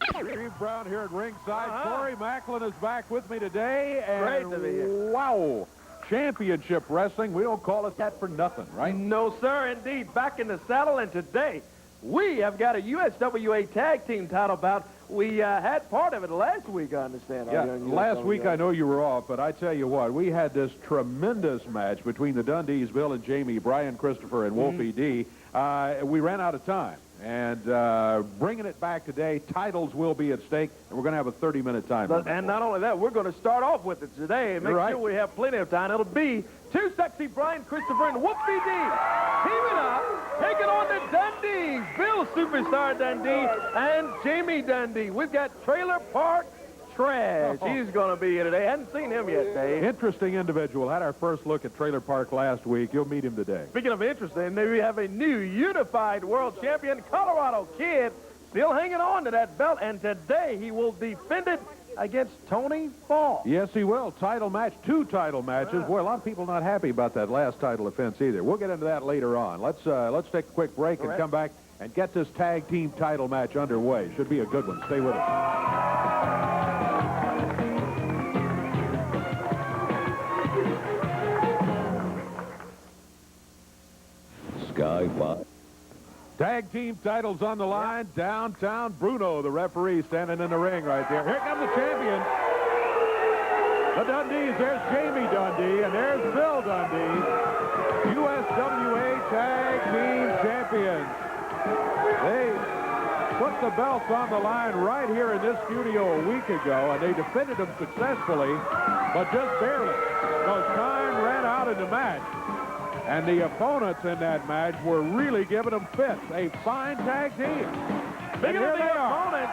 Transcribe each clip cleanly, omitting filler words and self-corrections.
Steve Brown here at ringside. Corey Macklin is back with me today. And great to be here. Wow. Championship wrestling. We don't call it that for nothing, right? No, sir, indeed. Back in the saddle, and today we have got a USWA tag team title bout. We had part of it last week, I understand. Yeah, last week I know you were off, but I tell you what, we had this tremendous match between the Dundees, Bill and Jamie, Brian Christopher, and Wolfie D. We ran out of time. And bringing it back today, titles will be at stake, and we're going to have a 30-minute time. And not only that, we're going to start off with it today and make sure we have plenty of time. It'll be Too Sexy Brian Christopher and Wolfie D teaming up, taking on the Dundees, Bill Superstar Dundee and Jamie Dundee. We've got Trailer Park Trash. He's going to be here today. Hadn't seen him yet, Dave. Interesting individual. Had our first look at Trailer Park last week. You'll meet him today. Speaking of interesting, we have a new unified world champion, Colorado Kid, still hanging on to that belt, and today he will defend it against Tony Fall. Yes, he will. Title match, 2 title matches. Boy, a lot of people not happy about that last title offense either. We'll get into that later on. Let's take a quick break and come back and get this tag team title match underway. Should be a good one. Stay with us. Tag team titles on the line. Downtown Bruno, the referee, standing in the ring right there. Here comes the champion. The Dundees. There's Jamie Dundee, and there's Bill Dundee. USWA Tag Team Champions. They put the belts on the line right here in this studio a week ago, and they defended them successfully, but just barely, because time ran out in the match. And the opponents in that match were really giving them fits. A fine tag team. Speaking of the opponents,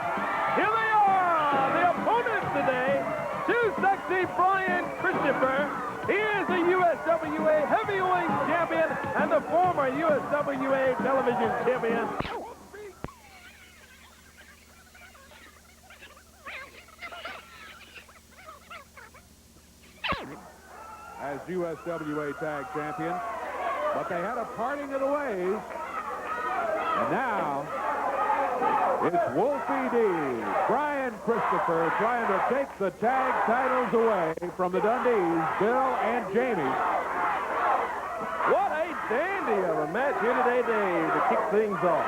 here they are. The opponents today, Too Sexy Brian Christopher. He is the USWA Heavyweight Champion and the former USWA Television Champion. As USWA Tag Champions. But they had a parting of the ways. And now, it's Wolfie D, Brian Christopher, trying to take the tag titles away from the Dundees, Bill and Jamie. What a dandy of a match here today, Dave, to kick things off.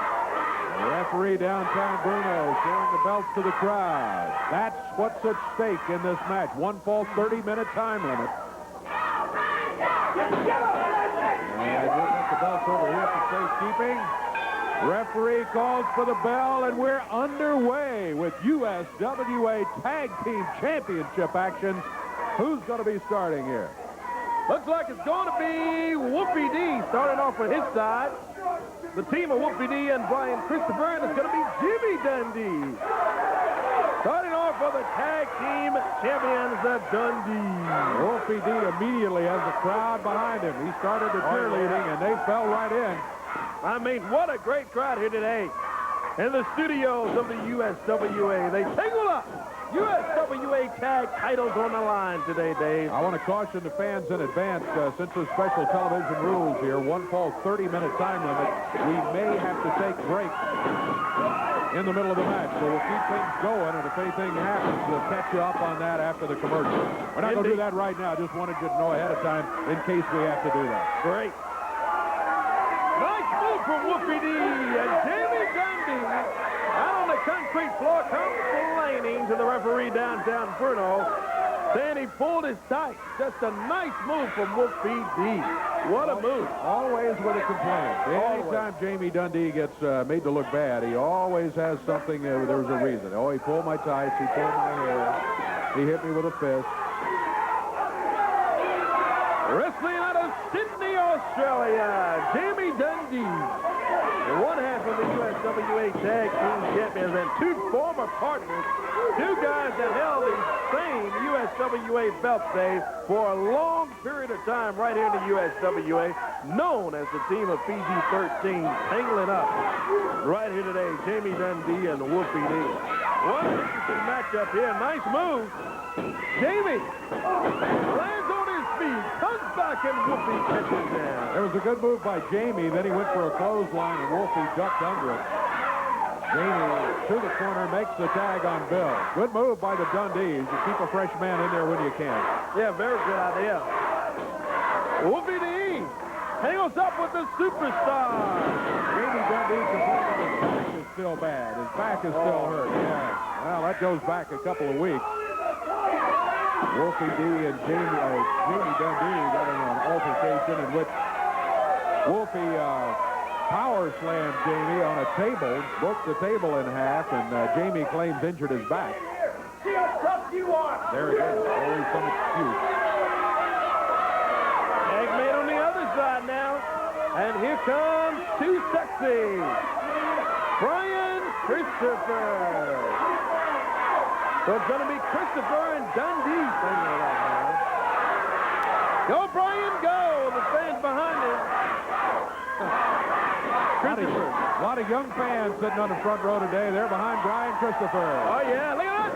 The referee downtown Bruno showing the belts to the crowd. That's what's at stake in this match. 1 fall, 30-minute time limit. And we'll get the belts over here for safekeeping. Referee calls for the bell, and we're underway with USWA Tag Team Championship action. Who's going to be starting here? Looks like it's going to be Wolfie D starting off with his side. The team of Wolfie D and Brian Christopher, and it's going to be Jimmy Dundee. Starting off for the tag team champions, the Dundees. Wolfie D immediately has the crowd behind him. He started the cheerleading, and they fell right in. I mean, what a great crowd here today. In the studios of the USWA, they tangle up. USWA tag titles on the line today, Dave. I want to caution the fans in advance, since there's special television rules here, 1 fall, 30-minute time limit, we may have to take breaks in the middle of the match. So we'll keep things going, and if anything happens, we'll catch you up on that after the commercial. We're not going to do that right now. Just wanted you to know ahead of time in case we have to do that. Great. Nice move from Wolfie D and Jamie Dundee. Out on the concrete floor, complaining to the referee downtown Bruno, saying he pulled his tight. Just a nice move from Wolfie D. What a move. Always with a complaint. Anytime Jamie Dundee gets made to look bad, he always has something, there's a reason. Oh, he pulled my tights, he pulled my hair, he hit me with a fist. Wrestling out of Sydney, Australia, Jamie Dundee. One half of the USWA Tag Team Champions and 2 former partners, 2 guys that held the same USWA belt, Dave, for a long period of time right here in the USWA, known as the team of PG-13, tangling up right here today, Jamie Dundee and Wolfie D. What an interesting matchup here. Nice move. Jamie lands on his feet, comes back, and Wolfie catches down. There was a good move by Jamie. Then he went for a clothesline, and Wolfie ducked under it. Jamie to the corner, makes the tag on Bill. Good move by the Dundees to keep a fresh man in there when you can. Yeah, very good idea. Wolfie D hangles up with the superstar. Jamie Dundee complaining his back is still bad. His back is still hurt. Yeah. Well, that goes back a couple of weeks. Wolfie D and Jamie Dundee got in an altercation in which Wolfie power slammed Jamie on a table, broke the table in half, and Jamie claims injured his back. See how tough you are. There it is. Always some excuse. Tag made on the other side now. And here comes Too Sexy. Brian Christopher. So it's going to be Christopher and Dundee singing it out now. Go, Brian, go. The fans behind him. Christopher. A lot of young fans sitting on the front row today. They're behind Brian Christopher. Oh, yeah. Look at that.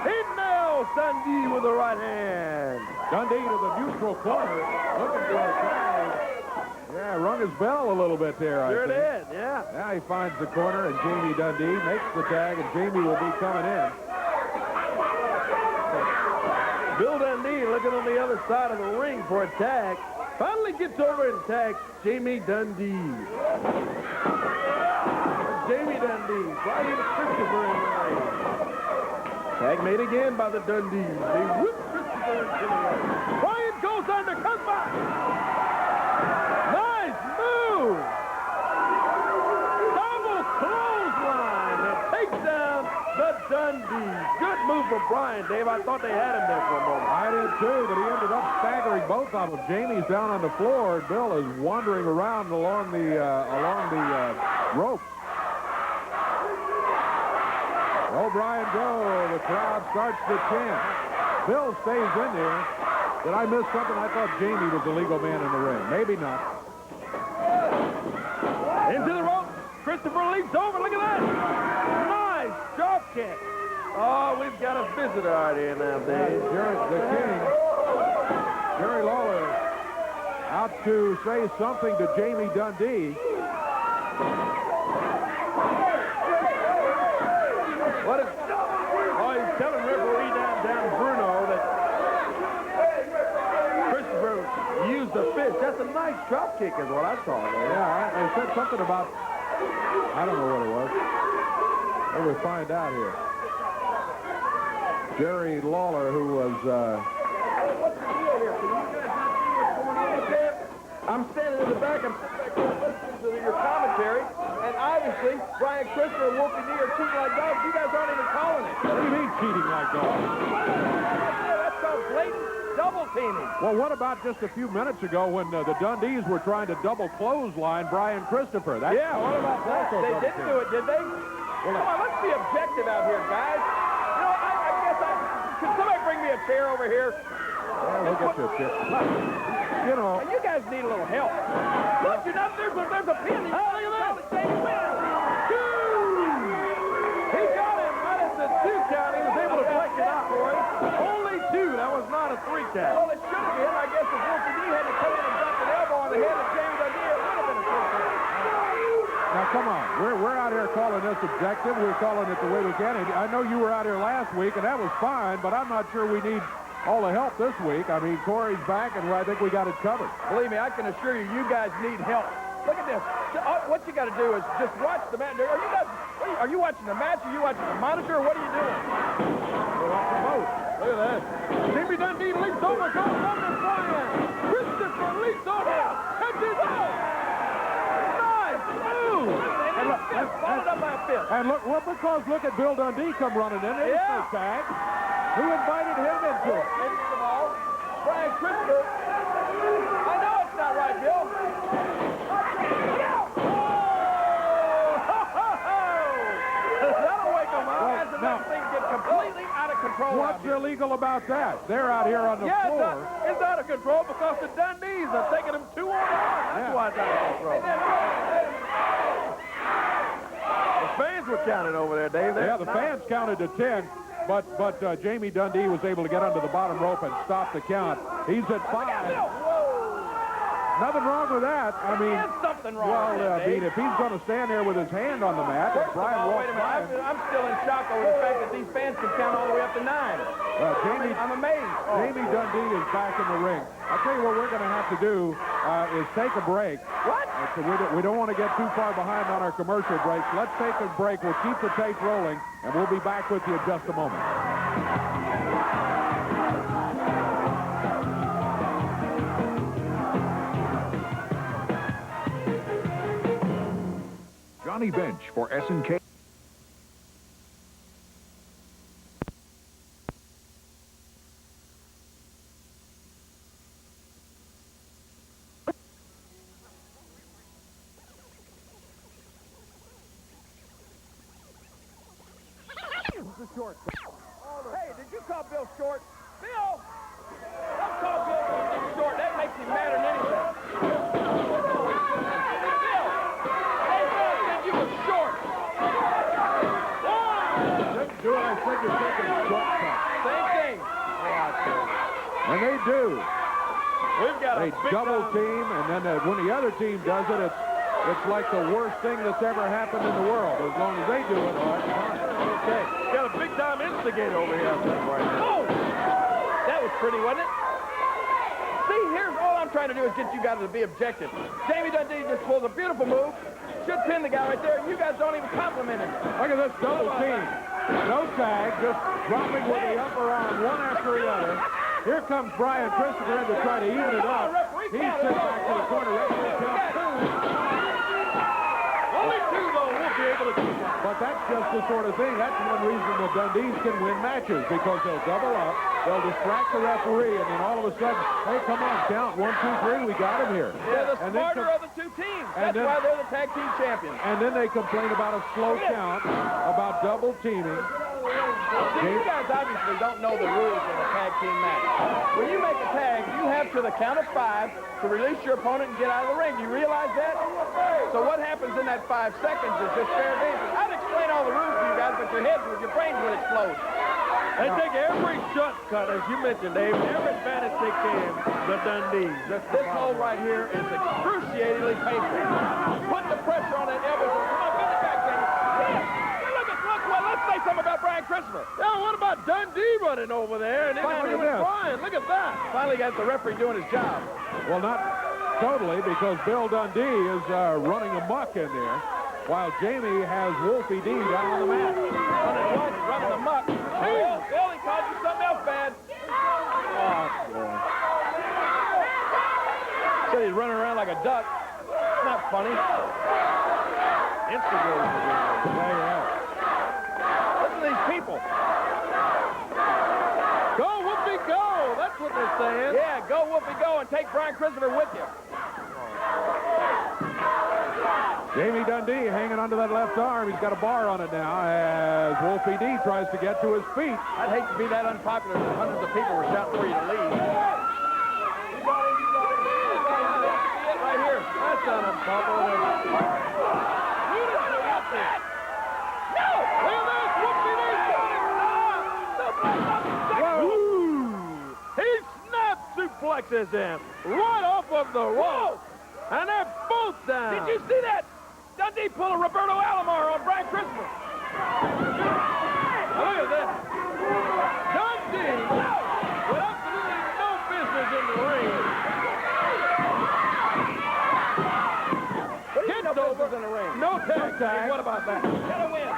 He nails Dundee with the right hand. Dundee to the neutral corner. Looking for a tag. Yeah, rung his bell a little bit there, Sure I think. did, yeah. Now he finds the corner, and Jamie Dundee makes the tag, and Jamie will be coming in. Bill Dundee looking on the other side of the ring for a tag. Finally gets over and tags Jamie Dundee. Jamie Dundee, Brian Christopher in the ring. Tag made again by the Dundees. They whip Christopher into the ring. Brian goes under, comes back. Nice move. Double clothesline that takes down the Dundees. Good move for Brian, Dave. I thought they had him there for a moment. I did too, but he ended up staggering both of them. Jamie's down on the floor, and Bill is wandering around along the ropes. Oh, Brian, go. The crowd starts to chant. Bill stays in there. Did I miss something? I thought Jamie was the legal man in the ring. Maybe not. Into the rope. Christopher leaps over. Look at that. Nice drop kick. Oh, we've got a visitor out here now, Dave. The King, Jerry Lawler, out to say something to Jamie Dundee. What is... Oh, he's telling referee down Bruno that Christopher used the fist. That's a nice drop kick is what I saw there. Yeah, they said something about, I don't know what it was. We'll find out here. Jerry Lawler, who was... What's the deal here? Can you guys not see what's going on up there? I'm standing in the back. I'm sitting back there listening to your commentary. And obviously, Brian Christopher and Wolfie D are cheating like dogs. You guys aren't even calling it. What do you mean cheating like dogs? That's called blatant double teaming. Well, what about just a few minutes ago when the Dundees were trying to double clothesline Brian Christopher? Yeah, what about that? They didn't do it, did they? Come on, let's be objective out here, guys. You know, I guess can somebody bring me a chair over here? Yeah, we'll get you a chair. You know. You guys need a little help. Look, you're not there's a pin. Oh, look at that. Two. He got him right at the 2 count. He was able to flex it out for him. Only 2. That was not a 3 count. Well, it should have been. I guess if Wolfie D had to come in and drop an elbow on the head of James Dundee, it would have been a 3 count. Now, come on. We're out here calling this objective. We're calling it the way we can. And I know you were out here last week, and that was fine, but I'm not sure we need all the help this week. I mean, Corey's back, and I think we got it covered. Believe me, I can assure you, you guys need help. Look at this. What you got to do is just watch the match. Are you watching the match? Are you watching the monitor? Or what are you doing? We're watching both. Look at that. Jimmy Dundee leaps over, goes under Brian. Christopher leaps over, catches out. Nice move. And look, followed up by a fist. And look at Bill Dundee come running in. There's no tag. Who invited him into it? Into the ball. Brian Christopher. I know it's not right, Bill. That'll wake them up. That's another thing get completely out of control. What's illegal about that? They're out here on the floor. It's out of control because the Dundees are taking them 2 on 1. That's why it's out of control. The fans were counted over there, Dave. Yeah, the fans counted to 10. But Jamie Dundee was able to get under the bottom rope and stop the count. He's at 5. Nothing wrong with that. I mean, There's something wrong well, with that, I mean, Dave. if he's going to stand there with his hand on the mat, First of Brian all, walks wait a minute. by him. I'm still in shock over the fact that these fans can count all the way up to 9. I'm amazed. Jamie Dundee is back in the ring. I'll tell you what we're going to have to do is take a break. What? So we don't want to get too far behind on our commercial breaks. Let's take a break. We'll keep the tape rolling, and we'll be back with you in just a moment. Johnny Bench for S&K. Short. Hey, did you call Bill short? Bill! Don't call Bill short. That makes him madder than anything. Bill! Hey, Bill said you were short. Let's do it. I said you're taking a shortcut. Same thing. And they do. We've got They a big double time. team, and then when the other team does it, it's like the worst thing that's ever happened in the world. As long as they do it, all right, fine. Okay. Got a big-time instigator over here. Oh! That was pretty, wasn't it? See, here's all I'm trying to do is get you guys to be objective. Jamie Dundee just pulls a beautiful move. Should pin the guy right there. You guys don't even compliment him. Look at this double team. No tag, just dropping with the upper arm one after the other. Here comes Brian Christopher in to try to even it up. He sits back to the corner. Referee counts two. Only 2, though. We'll be able to do that. But that's just the sort of thing. That's one reason the Dundees can win matches, because they'll double up, they'll distract the referee, and then all of a sudden, hey, come on, count. 1, 2, 3, we got him here. They're the And then smarter of the 2 teams. That's then- why they're the tag team champions. And then they complain about a slow count, about double teaming. See, you guys obviously don't know the rules of a tag team match. When you make a tag, you have to the count of 5 to release your opponent and get out of the ring. You realize that? So what happens in that 5 seconds is just fair dancing. I'd explain all the rules to you guys, but your brains would explode. They take every shortcut, as you mentioned, Dave. Every advantage they can, the Dundees. This hole right here is excruciatingly painful. Put the pressure on that elbow. Come on, get it back, Jamie. Yeah. Look, well, let's say something about Brian Christopher. Now, what about Dundee running over there? And then Look at with this. Brian. Look at that. Finally got the referee doing his job. Well, not totally, because Bill Dundee is running amok in there, while Jamie has Wolfie D down on the mat. Running amok. Bill, he called you something else bad. Oh, boy. Said he's running around like a duck. It's not funny. Instigators. There you have it. Listen to these people. Go, Whoopie, go. That's what they're saying. Yeah, go, Wolfie, go, and take Brian Christopher with you. Jamie Dundee hanging onto that left arm. He's got a bar on it now as Wolfie D tries to get to his feet. I'd hate to be that unpopular if hundreds of people were shouting for you to leave. Right here. That's not unpopular. He snap suplexes him right off of the rope. And they're both down. Did you see that? Dundee pull a Roberto Alomar on Brian Christopher. Look at this. Dundee with absolutely no business in the ring. No business in the ring. No tag. tag. What about that? Gotta win.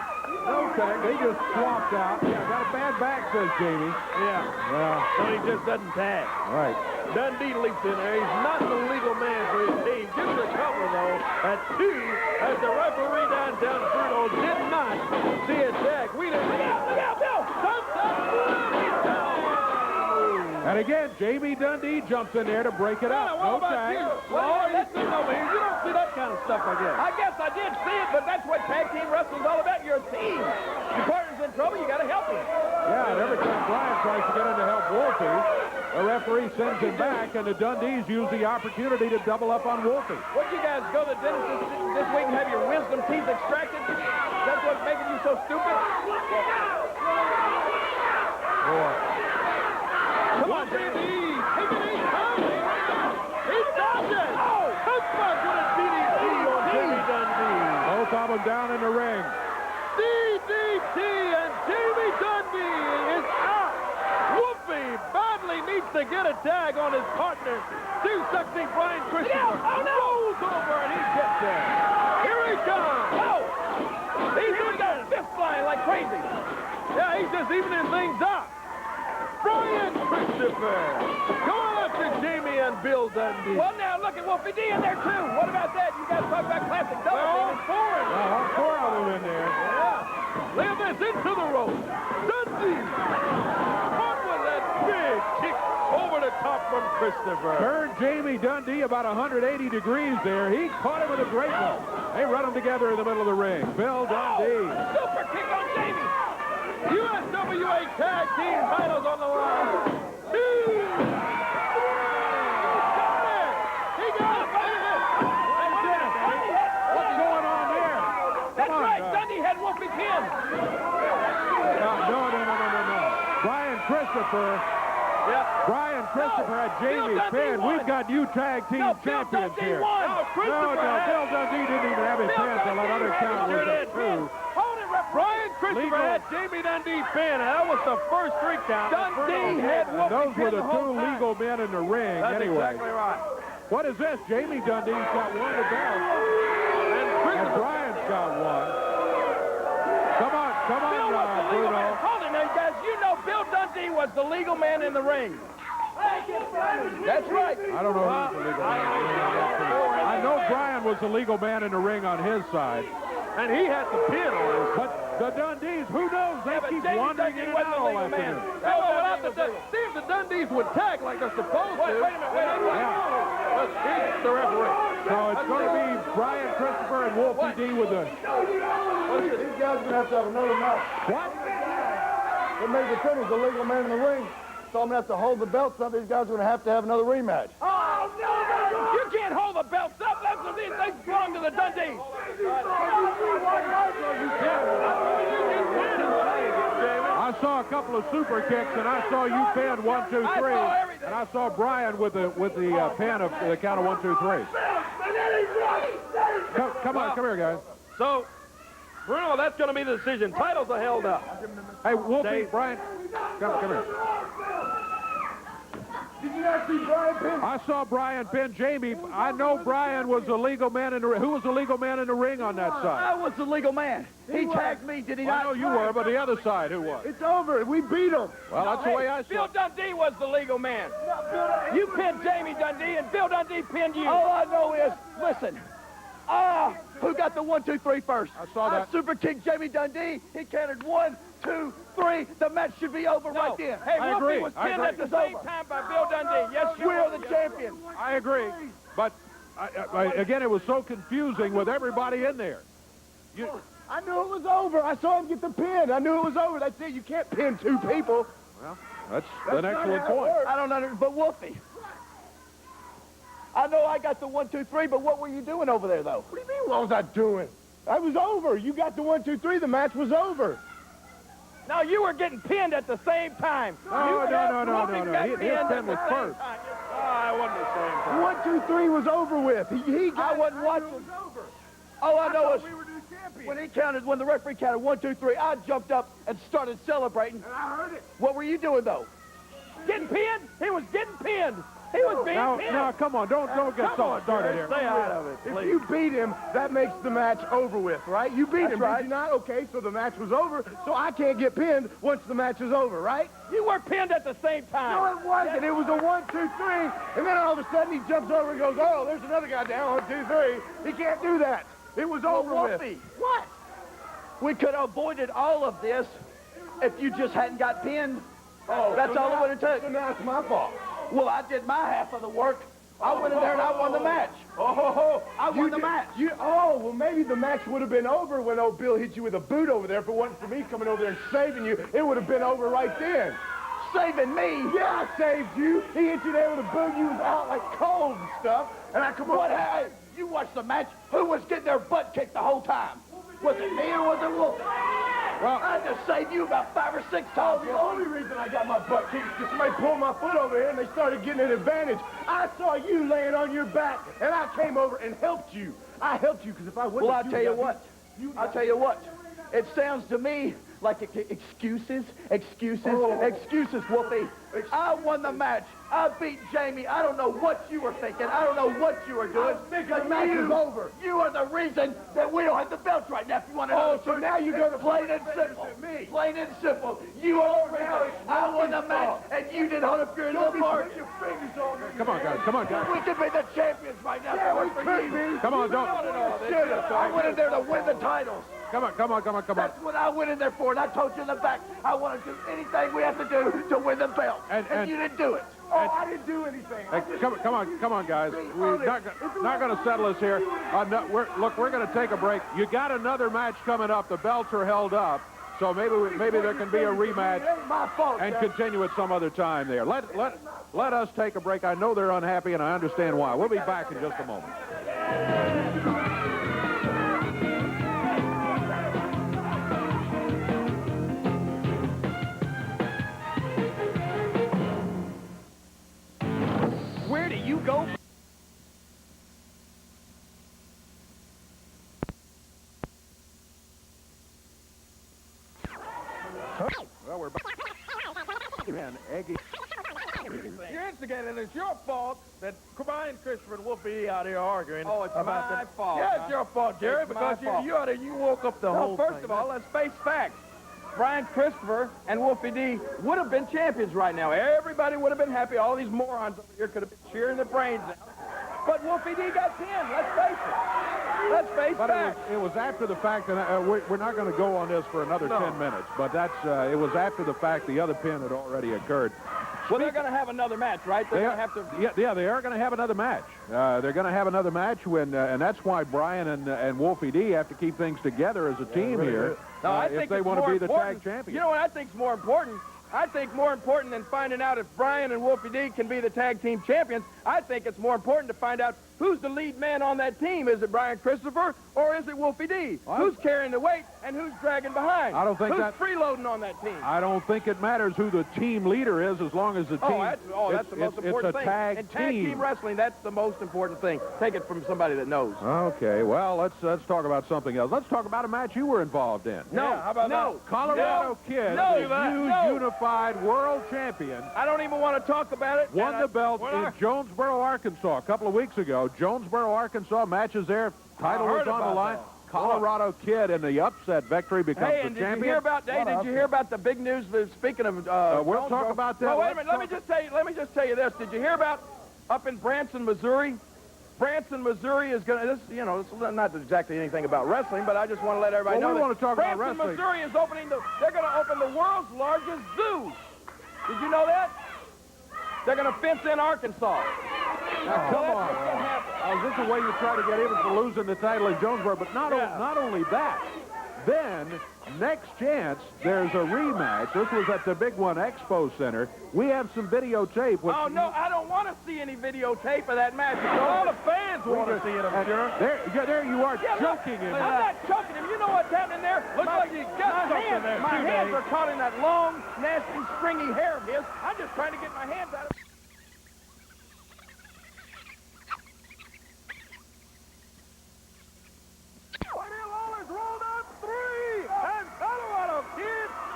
No tag. They just swapped out. Yeah, got a bad back, says Jamie. Yeah. Yeah, So he just doesn't tag. right. Dundee leaps in there. He's not the legal man for his team. Gets a cover, though, at 2 as the referee downtown Fruto did not see a tag. We didn't. Look out, Bill. And again, Jamie Dundee jumps in there to break it up. What No about tag. you? Well, you sitting over here. You don't see that kind of stuff, I guess. I guess I did see it, but that's what tag team wrestling's all about. You're a team. Your partner's in trouble, you gotta help him. Yeah, and every time Brian tries to get in to help Wolfie, the referee sends him back, and the Dundees use the opportunity to double up on Wolfie. What you guys go to the dentist this week and have your wisdom teeth extracted? That's what's making you so stupid? Come on, Dundee. Take it easy. He dodges. down in the ring. DDT, and Jamie Dundee is out. Wolfie badly needs to get a tag on his partner. Two-sucking Brian Christopher rolls over, and he gets there. Here he comes. Oh! He's doing that fist flying like crazy. Yeah, he's just evening things up. Brian Christopher going after Jamie and Bill Dundee. Well, now, look at Wolfie D in there, too. What about that? You guys talk about classic double. All four of them. All four of them in there. Yeah. Lay this into the rope. Dundee. What was that big kick over the top from Christopher? Turned Jamie Dundee about 180 degrees there. He caught him with a great one. They run them together in the middle of the ring. Bill Dundee. Super kick on Jamie. USWA Tag Team titles on the line. Two. He got it. What's going on there? That's right. Dundee had Wolfie pinned. No. Brian Christopher. Yeah. Brian Christopher had Jamie pinned. We've got new tag team champions here. No, Christopher Bill Dundee didn't even have his chance to let other count was a two. Brian Christopher had Jamie Dundee pinned. That was the first 3 count. Dundee had Wolfie Those were pinned the the whole two time. legal men in the ring. That's anyway. exactly right. What is this? Jamie Dundee's got one to go. And Brian's got one. Come on, Bill was the legal Bruno. man. Hold it now, guys. You know Bill Dundee was the legal man in the ring. That's right. I don't know who's the legal man. I know Brian was the legal man in the ring on his side. And he had the pin on his. But the Dundees, who knows? They but keep Jamie wandering Dundee in and wasn't out the all legal man. afternoon. See if the Dundees would tag like they're supposed to. Wait a minute. He's the referee. So it's going to be Brian Christopher and Wolfie D with the... These guys are going to have another match. What? They made the finish the legal man in the ring. So I'm going to have to hold the belts up. These guys are going to have another rematch. Oh, no. You can't hold the belts up. That's what they belong to the Dundees. I saw a couple of super kicks, and I saw you pin 1, 2, 3, I saw everything. and I saw Brian with the pin of the count of 1, 2, 3. Come on, come here, guys. So, Bruno, that's going to be the decision. Titles are held up. Hey, Wolfie, Brian, come here. Did you not see Brian pin? I saw Brian pin Jamie. I know Brian was the legal man in the ring. Who was the legal man in the ring on that side? I was the legal man. He tagged me, did he I not? know you were, but the other side, who was? It's over. We beat him. Well, that's the way I saw Bill it. Dundee was the legal man. You pinned Jamie Dundee, and Bill Dundee pinned you. All I know is, listen, who got the 1, 2, 3 first? I saw that. I super kicked Jamie Dundee. He counted 1, 2, 3. The match should be over right there. Hey, I Wolfie agree. was I pinned agree. at the same time by Bill Dundee. Yes, you are the champion. I agree, but again, it was so confusing with everybody in there. I knew it was over. I saw him get the pin. I knew it was over. That's it. You can't pin 2 people. Well, that's an excellent point. I don't know, but Wolfie, I know I got the 1, 2, 3, but what were you doing over there, though? What do you mean, what was I doing? I was over. You got the 1, 2, 3. The match was over. No, you were getting pinned at the same time. No. Wolfie got His pinned pin at was the same first. time. I wasn't the same time. 1, 2, 3 was over with. He got I wasn't watching. All I know is when the referee counted 1, 2, 3, I jumped up and started celebrating. I heard it. What were you doing, though? Getting pinned? He was getting pinned. He was being pinned. Now, come on, don't get started here. Stay out of it, If please. you beat him, that makes the match over with, right? You beat him, right. did you not? Okay, so the match was over, so I can't get pinned once the match is over, right? You were pinned at the same time. No, it wasn't. It was a 1, 2, 3, and then all of a sudden he jumps over and goes, oh, there's another guy down, 1, 2, 3. He can't do that. It was over with. Wolfie, what? We could have avoided all of this if you just hadn't got pinned. Oh, That's all it would have So took. now it's my fault. Well, I did my half of the work. I went in there and I won the match. I won the match. Well, maybe the match would have been over when old Bill hit you with a boot over there. If it wasn't for me coming over there and saving you, it would have been over right then. Saving me. Yeah, I saved you. He hit you there with a boot. You was out like cold and stuff. And I come What? over. Hey, you watched the match. Who was getting their butt kicked the whole time? Was it me or was it Wolfie? Well, I just saved you about 5 or 6 times. The only reason I got my butt kicked is because somebody pulled my foot over here and they started getting an advantage. I saw you laying on your back and I came over and helped you. I helped you because if I wouldn't Well, have I'll tell you what. I'll tell you what. It sounds to me like excuses, Wolfie. I won the match. I beat Jamie. I don't know what you were thinking. I don't know what you were doing. The match is over. You are the reason that we don't have the belts right now. If you want to know. So now you're going to plain and simple. Plain and simple. You are now. I won the match, and you did hold up your little part. Come on, guys. Come on, guys. We could be the champions right now. Yeah, we could be. Come on, don't. I went in there to win the titles. Come on. That's what I went in there for, and I told you in the back, I want to do anything we have to do to win the belt. And you didn't do it. I didn't do anything. Hey, come on, guys. We're not going to settle this here. Look, we're going to take a break. You got another match coming up. The belts are held up, so maybe there can be a rematch and continue at some other time there. Let us take a break. I know they're unhappy, and I understand why. We'll be back in just a moment. Where do you go? Well, we're back. Man, Eggy. You're instigating, and it's your fault that Brian, Christopher, and Wolfie out here arguing. Oh, it's my fault. Yeah, it's your fault, Jerry, It's because my fault. you woke up the whole First thing. of all, let's face facts. Brian Christopher and Wolfie D would have been champions right now. Everybody would have been happy. All these morons over here could have been cheering their brains out. But Wolfie D got pinned. Let's face it. Let's face facts. It was after the fact, and we're not going to go on this for another 10 minutes, but it was after the fact the other pin had already occurred. Well, they're going to have another match, right? They're going to have to... Yeah, they are going to have another match. They're going to have another match, and that's why Brian and Wolfie D have to keep things together as a team here if they want to be the tag champions. You know what I think's more important? I think more important than finding out if Brian and Wolfie D can be the tag team champions, I think it's more important to find out who's the lead man on that team. Is it Brian Christopher or is it Wolfie D? Who's carrying the weight and who's dragging behind? I don't think who's freeloading on that team? I don't think it matters who the team leader is as long as the team... That's the most important thing. In tag team wrestling, that's the most important thing. Take it from somebody that knows. Okay, well, let's talk about something else. Let's talk about a match you were involved in. No, how about no. Colorado Kid, the unified world champion. I don't even want to talk about it. Won the belt in Jonesboro, Arkansas a couple of weeks ago. Jonesboro, Arkansas, matches there. Title was on the line. Colorado Kid in the upset victory becomes the champion. Did you hear about Did you hear about the big news? Speaking of, we'll talk about that. Well, wait a minute. Let me just tell you this. Did you hear about up in Branson, Missouri? Branson, Missouri is going to. This not exactly anything about wrestling, but I just want to let everybody know. We want to talk about wrestling. Branson, Missouri is opening They're going to open the world's largest zoo. Did you know that? They're going to fence in Arkansas. Now, come on. This is the way you try to get even for losing the title in Jonesboro. But not only that, then next chance, there's a rematch. This was at the Big One Expo Center. We have some videotape. Oh, no, I don't want to see any videotape of that match. All the fans want to see it, I'm sure. There you are, choking him. I'm not choking him. You know what's happening there? Looks like you got something there, My hands are caught in that long, nasty, stringy hair of his. I'm just trying to get my hands out of it.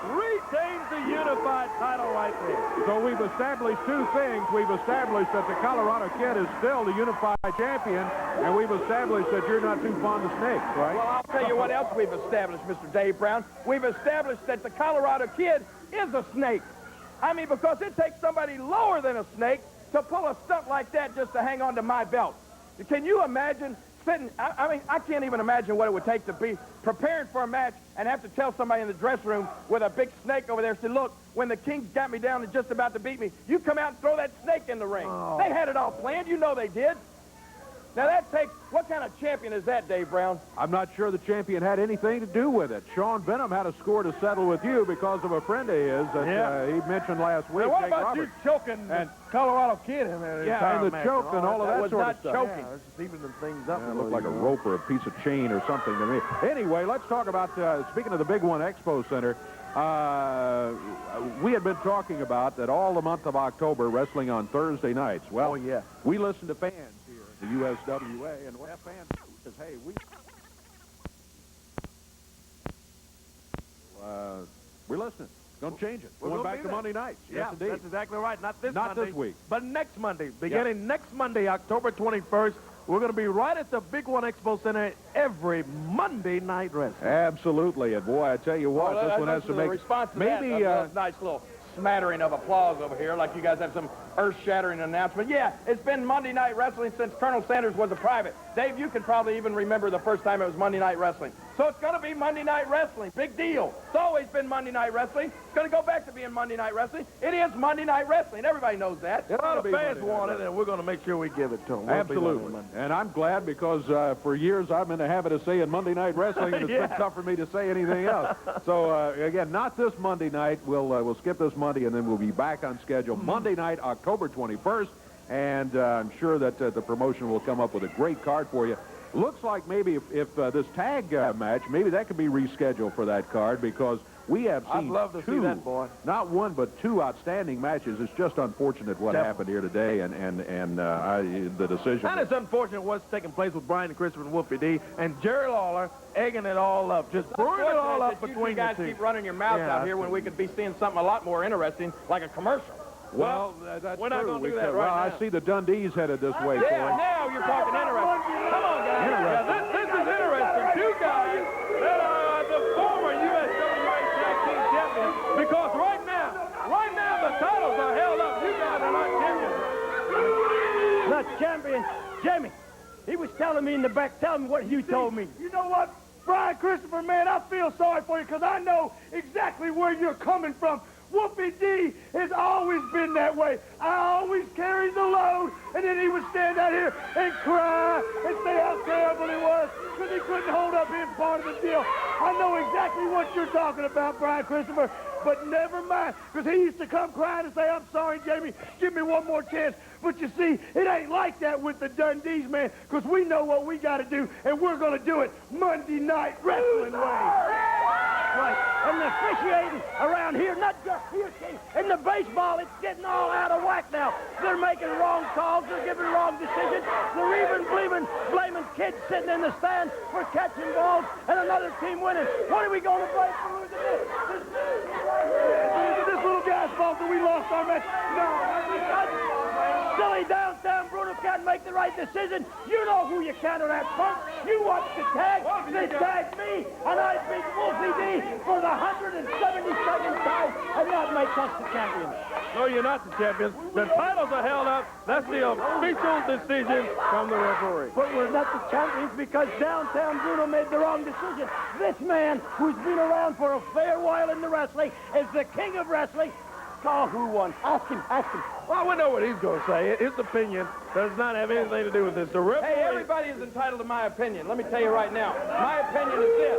Retains the unified title right there. So we've established two things. We've established that the Colorado Kid is still the unified champion, and we've established that you're not too fond of snakes, right? Well, I'll tell you what else we've established, Mr. Dave Brown. We've established that the Colorado Kid is a snake. I mean, because it takes somebody lower than a snake to pull a stunt like that just to hang on to my belt. Can you imagine sitting? I mean, I can't even imagine what it would take to be preparing for a match and have to tell somebody in the dressing room with a big snake over there, say, look, when the Kings got me down and just about to beat me, you come out and throw that snake in the ring. Oh. They had it all planned. You know they did. Now, that takes, what kind of champion is that, Dave Brown? I'm not sure the champion had anything to do with it. Sean Benham had a score to settle with you because of a friend of his that he mentioned last week. Now, what Jake about Roberts. you choking and Colorado Kid in there? And the choke and all of that sort of stuff. Choking. Yeah, it's even the things up. It looked like a rope or a piece of chain or something to me. Anyway, let's talk about, speaking of the Big One Expo Center, we had been talking about that all the month of October, wrestling on Thursday nights. Well, we listen to fans here at the USWA, and what fans says, hey, we're listening. Going to change it. We're Going gonna back be to there. Monday nights. Yeah, Yes, indeed. that's exactly right. Not this Not Monday. this week. But next Monday. Beginning next Monday, October 21st, we're going to be right at the Big One Expo Center every Monday night wrestling. Absolutely. And, boy, I tell you what, Well, this one has to make... response to maybe, that, nice little smattering of applause over here, like you guys have some earth-shattering announcement. Yeah, it's been Monday Night Wrestling since Colonel Sanders was a private. Dave, you can probably even remember the first time it was Monday Night Wrestling. So it's going to be Monday Night Wrestling. Big deal. It's always been Monday Night Wrestling. It's going to go back to being Monday Night Wrestling. It is Monday Night Wrestling. Everybody knows that. A lot of fans want it, and we're going to make sure we give it to them. Absolutely. And I'm glad because for years I've been in the habit of saying Monday Night Wrestling, and it's been tough for me to say anything else. So, again, not this Monday night. We'll skip this Monday, and then we'll be back on schedule Monday night, October 21st. And I'm sure that the promotion will come up with a great card for you. Looks like maybe if this tag match, maybe that could be rescheduled for that card because we have seen I'd love to see that, boy. Not one, but two outstanding matches. It's just unfortunate what happened here today and the decision. And it's unfortunate what's taking place with Brian and Christopher and Wolfie D and Jerry Lawler egging it all up, just brewing it all up between you guys the two. keep running your mouths out here when we could be seeing something a lot more interesting, like a commercial. Well, that's we're not true. going to do that right well, now. I see the Dundees headed this way. Yeah, now you're talking interesting. Come on, guys. Yeah, this is interesting. Two guys that are the former USWA Tag Team Champions because right now the titles are held up. You guys are not champions. Not champion. Jamie, he was telling me in the back, tell me what you told me. You know what, Brian Christopher, man, I feel sorry for you because I know exactly where you're coming from. Whoopie D has always been that way. I always carried the load, and then he would stand out here and cry and say how terrible he was because he couldn't hold up his part of the deal. I know exactly what you're talking about, Brian Christopher, but never mind, because he used to come crying and say, I'm sorry, Jamie, give me one more chance. But you see, it ain't like that with the Dundees, man, because we know what we got to do, and we're going to do it Monday Night Wrestling way. Right. And the officiating around here, not just here, King. In the baseball, it's getting all out of whack now. They're making wrong calls. They're giving wrong decisions. They're even blaming kids sitting in the stands for catching balls and another team winning. What are we going to blame for losing this? This little guy's fault that we lost our match. No. Silly downtown Bruno can't make the right decision. You know who you counter at, punk. You watched the tag. They tagged me, and I beat Wolfie D for the 172nd time and not make us the champions. No, you're not the champions. The titles are held up. That's the official decision from the referee. But we're not the champions because downtown Bruno made the wrong decision. This man, who's been around for a fair while in the wrestling, is the king of wrestling. Call who won. Ask him. Well, we know what he's going to say. His opinion does not have anything to do with this. The referee... Hey, everybody is entitled to my opinion. Let me tell you right now. My opinion is this.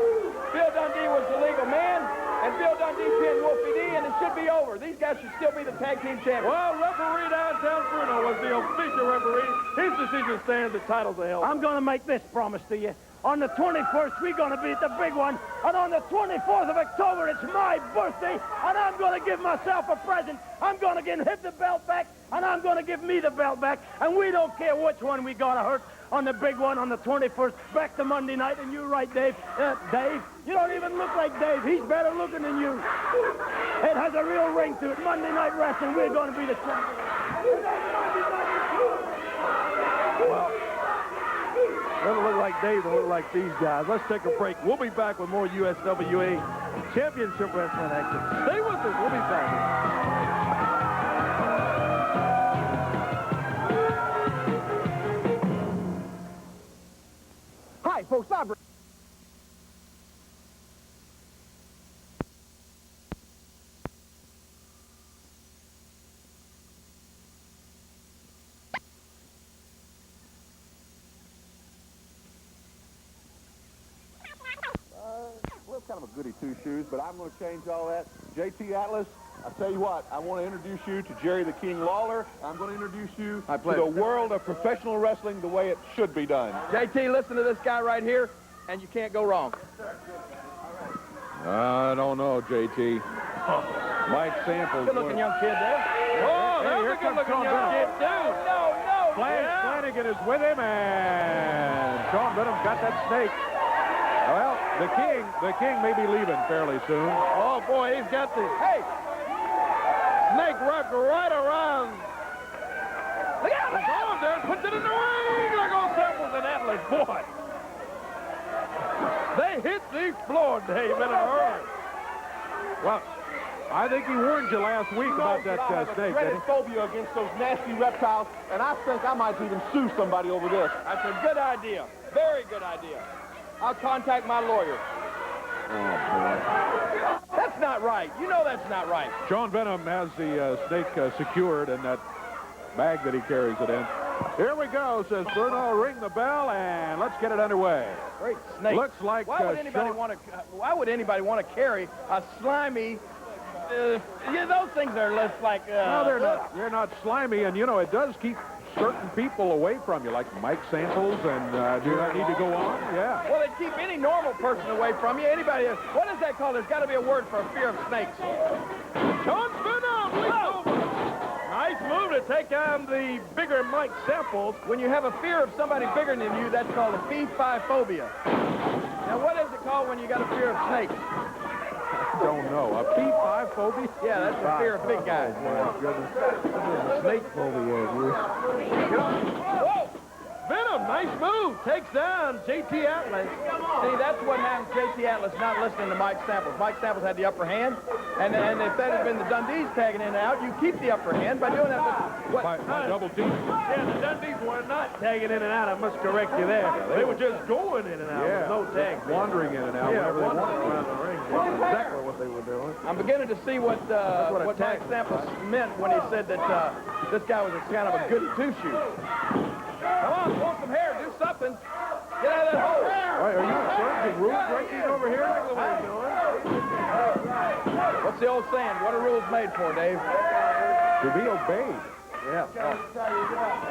Bill Dundee was the legal man, and Bill Dundee pinned Wolfie D, and it should be over. These guys should still be the tag team champions. Well, referee downtown Bruno was the official referee. His decision stands. The titles are held. I'm going to make this promise to you. On the 21st, we're going to be at the big one. And on the 24th of October, it's my birthday. And I'm going to give myself a present. I'm going to give him the belt back. And I'm going to give me the belt back. And we don't care which one we got to hurt on the big one on the 21st. Back to Monday night. And you're right, Dave. Dave, you don't even look like Dave. He's better looking than you. It has a real ring to it. Monday Night Wrestling, we're going to be the champions. Well, doesn't look like Dave, it'll look like these guys. Let's take a break. We'll be back with more USWA Championship Wrestling action. Stay with us. We'll be back. Hi, folks. Well, kind of a goody two-shoes, but I'm going to change all that. JT Atlas, I tell you what, I want to introduce you to Jerry the King Lawler. I'm going to introduce you to the world of professional wrestling the way it should be done. JT, listen to this guy right here, and you can't go wrong. I don't know, JT. Mike Samples. Good-looking young kid there. Oh, that's a good-looking young kid, too. No. Flanagan is with him, and Sean Benham got that snake. Well, The king may be leaving fairly soon. Oh, boy, he's got the snake wrapped right around. Look out! Look out! There, puts it in the ring like old Samples and Atlas. Boy, they hit the floor, Dave, in a hurry. Well, I think he warned you last week about that snake. Dreaded phobia against those nasty reptiles, and I think I might even sue somebody over this. That's a good idea. Very good idea. I'll contact my lawyer. Oh, boy. That's not right. You know that's not right. Sean Venom has the snake secured in that bag that he carries it in. Here we go, says Bruno. Ring the bell, and let's get it underway. Great snake. Looks like why would anybody want to carry a slimy? Those things are less like. No, they're not. They're not slimy, and you know it does keep certain people away from you, like Mike Samples. And do I need to go on? Yeah. Well, they keep any normal person away from you. Anybody? What is that called? There's got to be a word for a fear of snakes. Sean Venom leaps over. Nice move to take on the bigger Mike Samples. When you have a fear of somebody bigger than you, that's called a P5 phobia. Now, what is it called when you got a fear of snakes? Don't know. A P5 phobia? Yeah, that's the fear of big guys. Snake phobia. Whoa! Venom, nice move. Takes down J.T. Atlas. See, that's what happens. J.T. Atlas not listening to Mike Samples. Mike Samples had the upper hand, and if that had been the Dundees tagging in and out, you keep the upper hand by doing that. By double team. Yeah, the Dundees were not tagging in and out. I must correct you there. They were just going in and out with no tag. Wandering in and out whenever they wanted. Around the ring. That's exactly what they were doing. I'm beginning to see what Mike Samples meant when he said that this guy was a kind of a goody two-shoe. Come on, pull some hair, do something. Get out of that hole. Wait, are you observing rule breaking over here? What's the old saying? What are rules made for, Dave? To be obeyed. Yeah.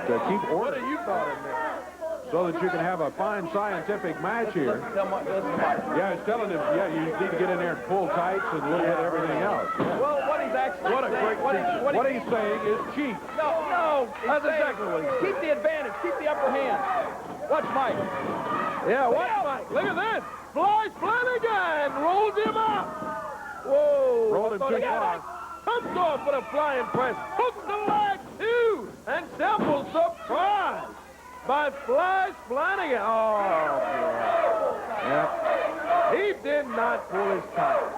To keep order. What do you thought it meant? So that you can have a fine scientific match here. Listen, Mike. Yeah, he's telling him, yeah, you need to get in there and pull tights and look at everything else. Well, what he's actually saying, What he's saying is cheat. No. That's exactly what he's saying. Keep the advantage. Keep the upper hand. Watch Mike. Yeah, watch Mike. Look at this. Flies Flanagan. Rolls him up. Whoa. Rolled him too far. Comes off with a flying press. Hooks the leg, too. And Samples surprised by Flies Flanagan. Oh, boy. Yeah. He did not pull his tight.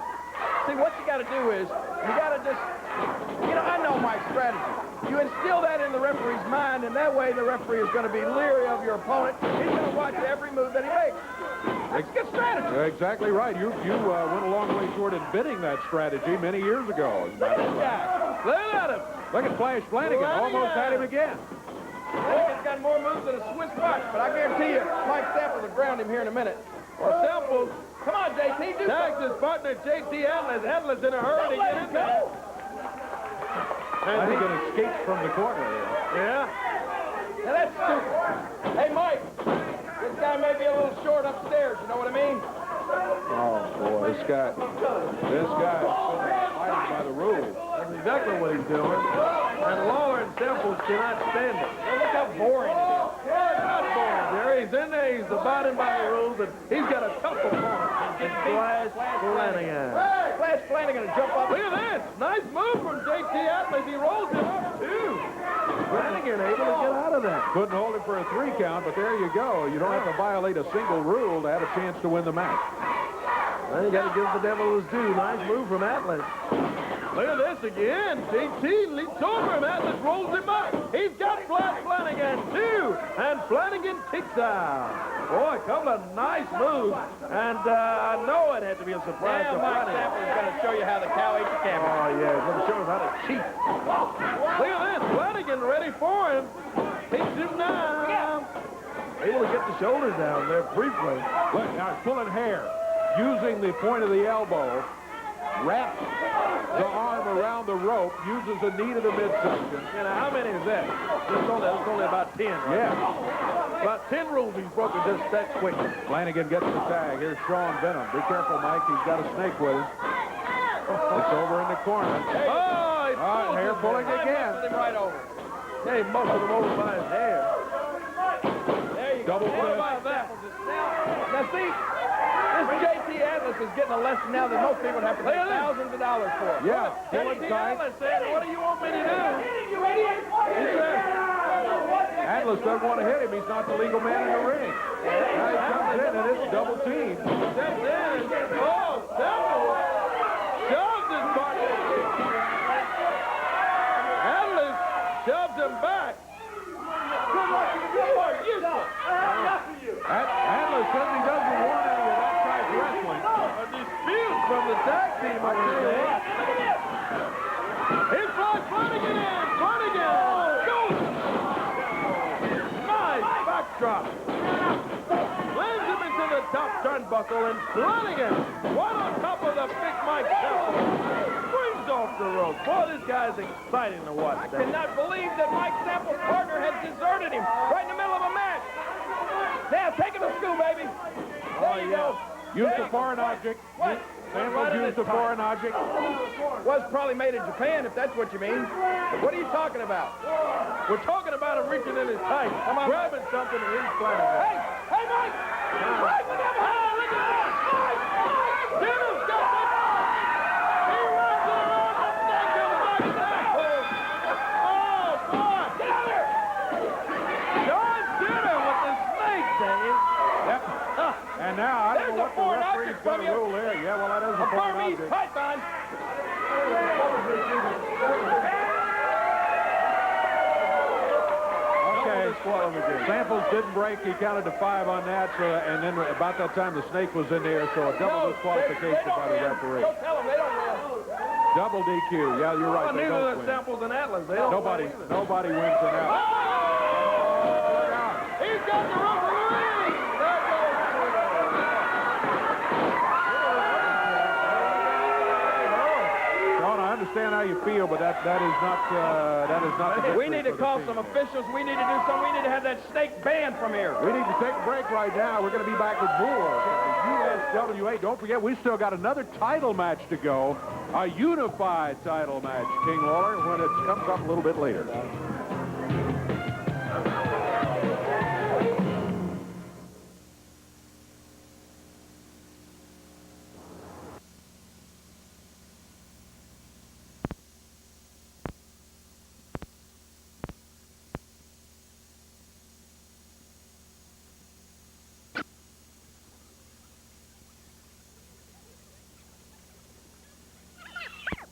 See, what you got to do is, you got to just, I know Mike's strategy. You instill that in the referee's mind, and that way the referee is going to be leery of your opponent. He's going to watch every move that he makes. That's good strategy. You're exactly right. You went a long way toward inventing that strategy many years ago. Look at this guy. Look at him. Look at Flash Flanagan. Almost had him again. Flanagan's got more moves than a Swiss watch, but I guarantee you, Mike Samples will ground him here in a minute. Or Samples Come on, JT, do tags something. his partner, J.T. Atlas. Atlas in a hurry to Don't let get him in there. go. I think it escaped from the corner there. Yeah. Now that's stupid. Hey, Mike, this guy may be a little short upstairs, you know what I mean? Oh, boy, this guy is fighting by the rules. That's exactly what he's doing. And Lawler and Samples cannot stand it. Well, look how boring it is. Yeah, not boring, Jerry. He's in there, he's abiding by the rules, and he's got a tough opponent. It's Flash Flanagan. Flash Flanagan to jump up. Look at this. Nice move from J.T. Atlas. He rolls him up, too. Flanagan able to get out of that. Couldn't hold him for a 3 count, but there you go. You don't have to violate a single rule to have a chance to win the match. Well, you got to give the devil his due. Nice move from Atlas. Look at this again. J.T. leaps over him. Atlas rolls him up. He's got Flash Flanagan, too. And Flanagan kicks out. Boy, a couple of nice moves. And I know it had to be a surprise Now to Mike Flanagan. Samples is going to show you how the cow eats the camel. Oh, yeah. He's going to show us how to cheat. Look at this. Flanagan ready for him. Takes him down. Able to get the shoulders down there briefly. Look, now he's pulling hair. Using the point of the elbow, wraps the arm around the rope, uses the knee to the midsection. You know, how many is that? There's only about 10, right? Yeah. About 10 rules he's broken just that quick. Flanagan gets the tag. Here's Sean Venom. Be careful, Mike. He's got a snake with him. It's over in the corner. Oh, he's hair pulling again. Put him right over. Yeah, he muscled him over by his hair. There you go. Double What fist. about that? Now, see, this J.T. Atlas is getting a lesson now that most people have to pay thousands of dollars for. Yeah, pull it J.T. tight. Atlas said, what do you want me to do? He said, Atlas doesn't want to hit him. He's not the legal man in the ring. Now he comes in and it's double team. steps in. Oh, Temple shoves his partner. Atlas shoves him back. You are useless. Atlas says he doesn't want any of that type of wrestling. A dispute from the tag team over there. Here's Flanagan in. Flanagan goes. Nice backdrop. Lands him into the top turnbuckle, and Flanagan, one on top of the big Mike Temple, swings off the rope. Boy, this guy's exciting to watch. I cannot believe that Mike Temple's partner has deserted him right in the middle of a match. Now, take him to school, baby. There you go. Used a foreign object. What? Samples used a foreign object. Was probably made in Japan, if that's what you mean. What are you talking about? We're talking about him reaching in his tights, grabbing something, and he's flying. Hey, Mike! Mike, look at that! Mike! Dennis got it! He runs around the neck of Mike Temple! Oh, boy! Get out here! John Cena with the snake, Dave. Yep. And now, I don't know what the referee's going to rule there. Yeah, well, that is a foreign Burmese object. python. Okay. Samples didn't break. He counted to 5 on that. So, and then about that time, the snake was in there. So a double disqualification by the referee. Don't tell them they don't win. Double DQ. Yeah, you're right. They Neither don't the win. Samples and Atlas. They don't Nobody win either. wins an out. He's got the referee. There goes Sean, I understand how you feel, but that is not the We victory need to for the call team. some officials. We need to do something. We need to have that snake banned from here. We need to take a break right now. We're going to be back with more of the USWA. Don't forget, we still got another title match to go, a unified title match, King Lawler, when it comes up a little bit later.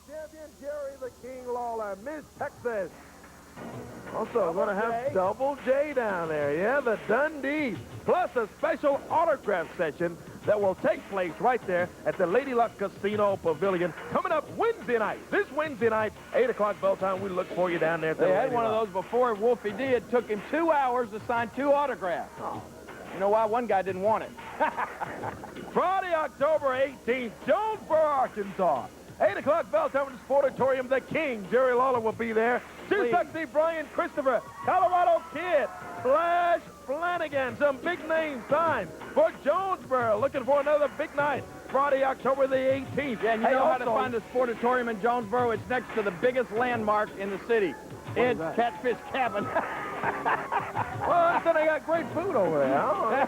Champion Jerry the King Lawler, Miss Texas. Also, going to have Double J down there. Yeah, the Dundee. Plus a special autograph session that will take place right there at the Lady Luck Casino Pavilion coming up Wednesday night. This Wednesday night, 8 o'clock bell time. We look for you down there. At the They had Lady one of Luck. those before Wolfie D. It took him 2 hours to sign 2 autographs. You know why? One guy didn't want it. Friday, October 18th, Jonesboro, Arkansas. 8 o'clock bell time in the Sportatorium. The King, Jerry Lawler, will be there. Please. 260 Brian Christopher, Colorado Kid, Flash Flanagan. Some big names signed for Jonesboro. Looking for another big night. Friday, October the 18th. Yeah, and you know how to find the Sportatorium in Jonesboro? It's next to the biggest landmark in the city. Ed's Catfish Cabin. Well, so they got great food over there.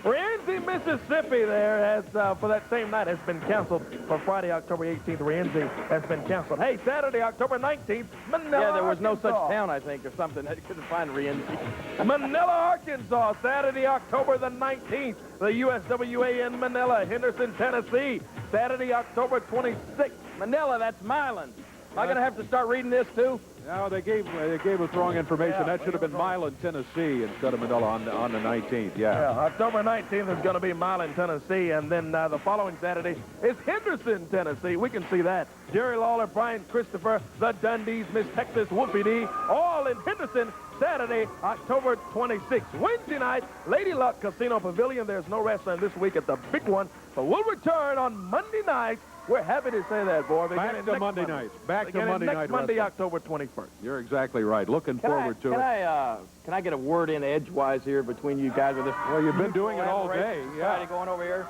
Rienzi, Mississippi there has, for that same night, has been canceled for Friday, October 18th. Rienzi has been canceled. Hey, Saturday, October 19th, Manila, Yeah, there was no such Arkansas. town, I think, or something. I couldn't find Rienzi. Manila, Arkansas, Saturday, October the 19th. The USWA in Manila, Henderson, Tennessee, Saturday, October 26th. Manila, that's Milan. Am I going to have to start reading this, too? No, they gave us wrong information. That should have been Milan, Tennessee, instead of Manila on the 19th. Yeah, October 19th is going to be Milan, Tennessee, and then the following Saturday is Henderson, Tennessee. We can see that. Jerry Lawler, Brian Christopher, the Dundees, Miss Texas, Wolfie D, all in Henderson, Saturday, October 26th. Wednesday night, Lady Luck Casino Pavilion. There's no wrestling this week at the big one, but we'll return on Monday night. We're happy to say that, boy. Back to Monday nights. Back to Monday night next Monday, wrestling. October 21st. You're exactly right. Looking forward to it. Can I get a word in edgewise here between you guys with this? Well, you've been doing it all day. Friday going over here.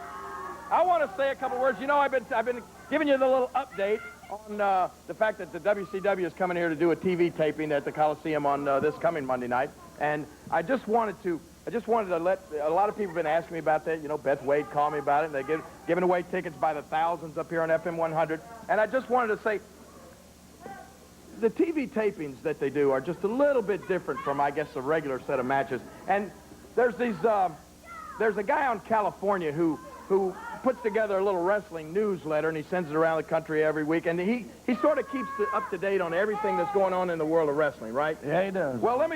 I want to say a couple words. You know, I've been giving you the little update on the fact that the WCW is coming here to do a TV taping at the Coliseum on this coming Monday night, and I just wanted to I just wanted to let, a lot of people have been asking me about that. You know, Beth Wade called me about it, and they're giving away tickets by the thousands up here on FM 100. And I just wanted to say, the TV tapings that they do are just a little bit different from, I guess, a regular set of matches. And there's there's a guy out in California who puts together a little wrestling newsletter, and he sends it around the country every week. And he sort of keeps up to date on everything that's going on in the world of wrestling, right? Yeah, he does. Well, let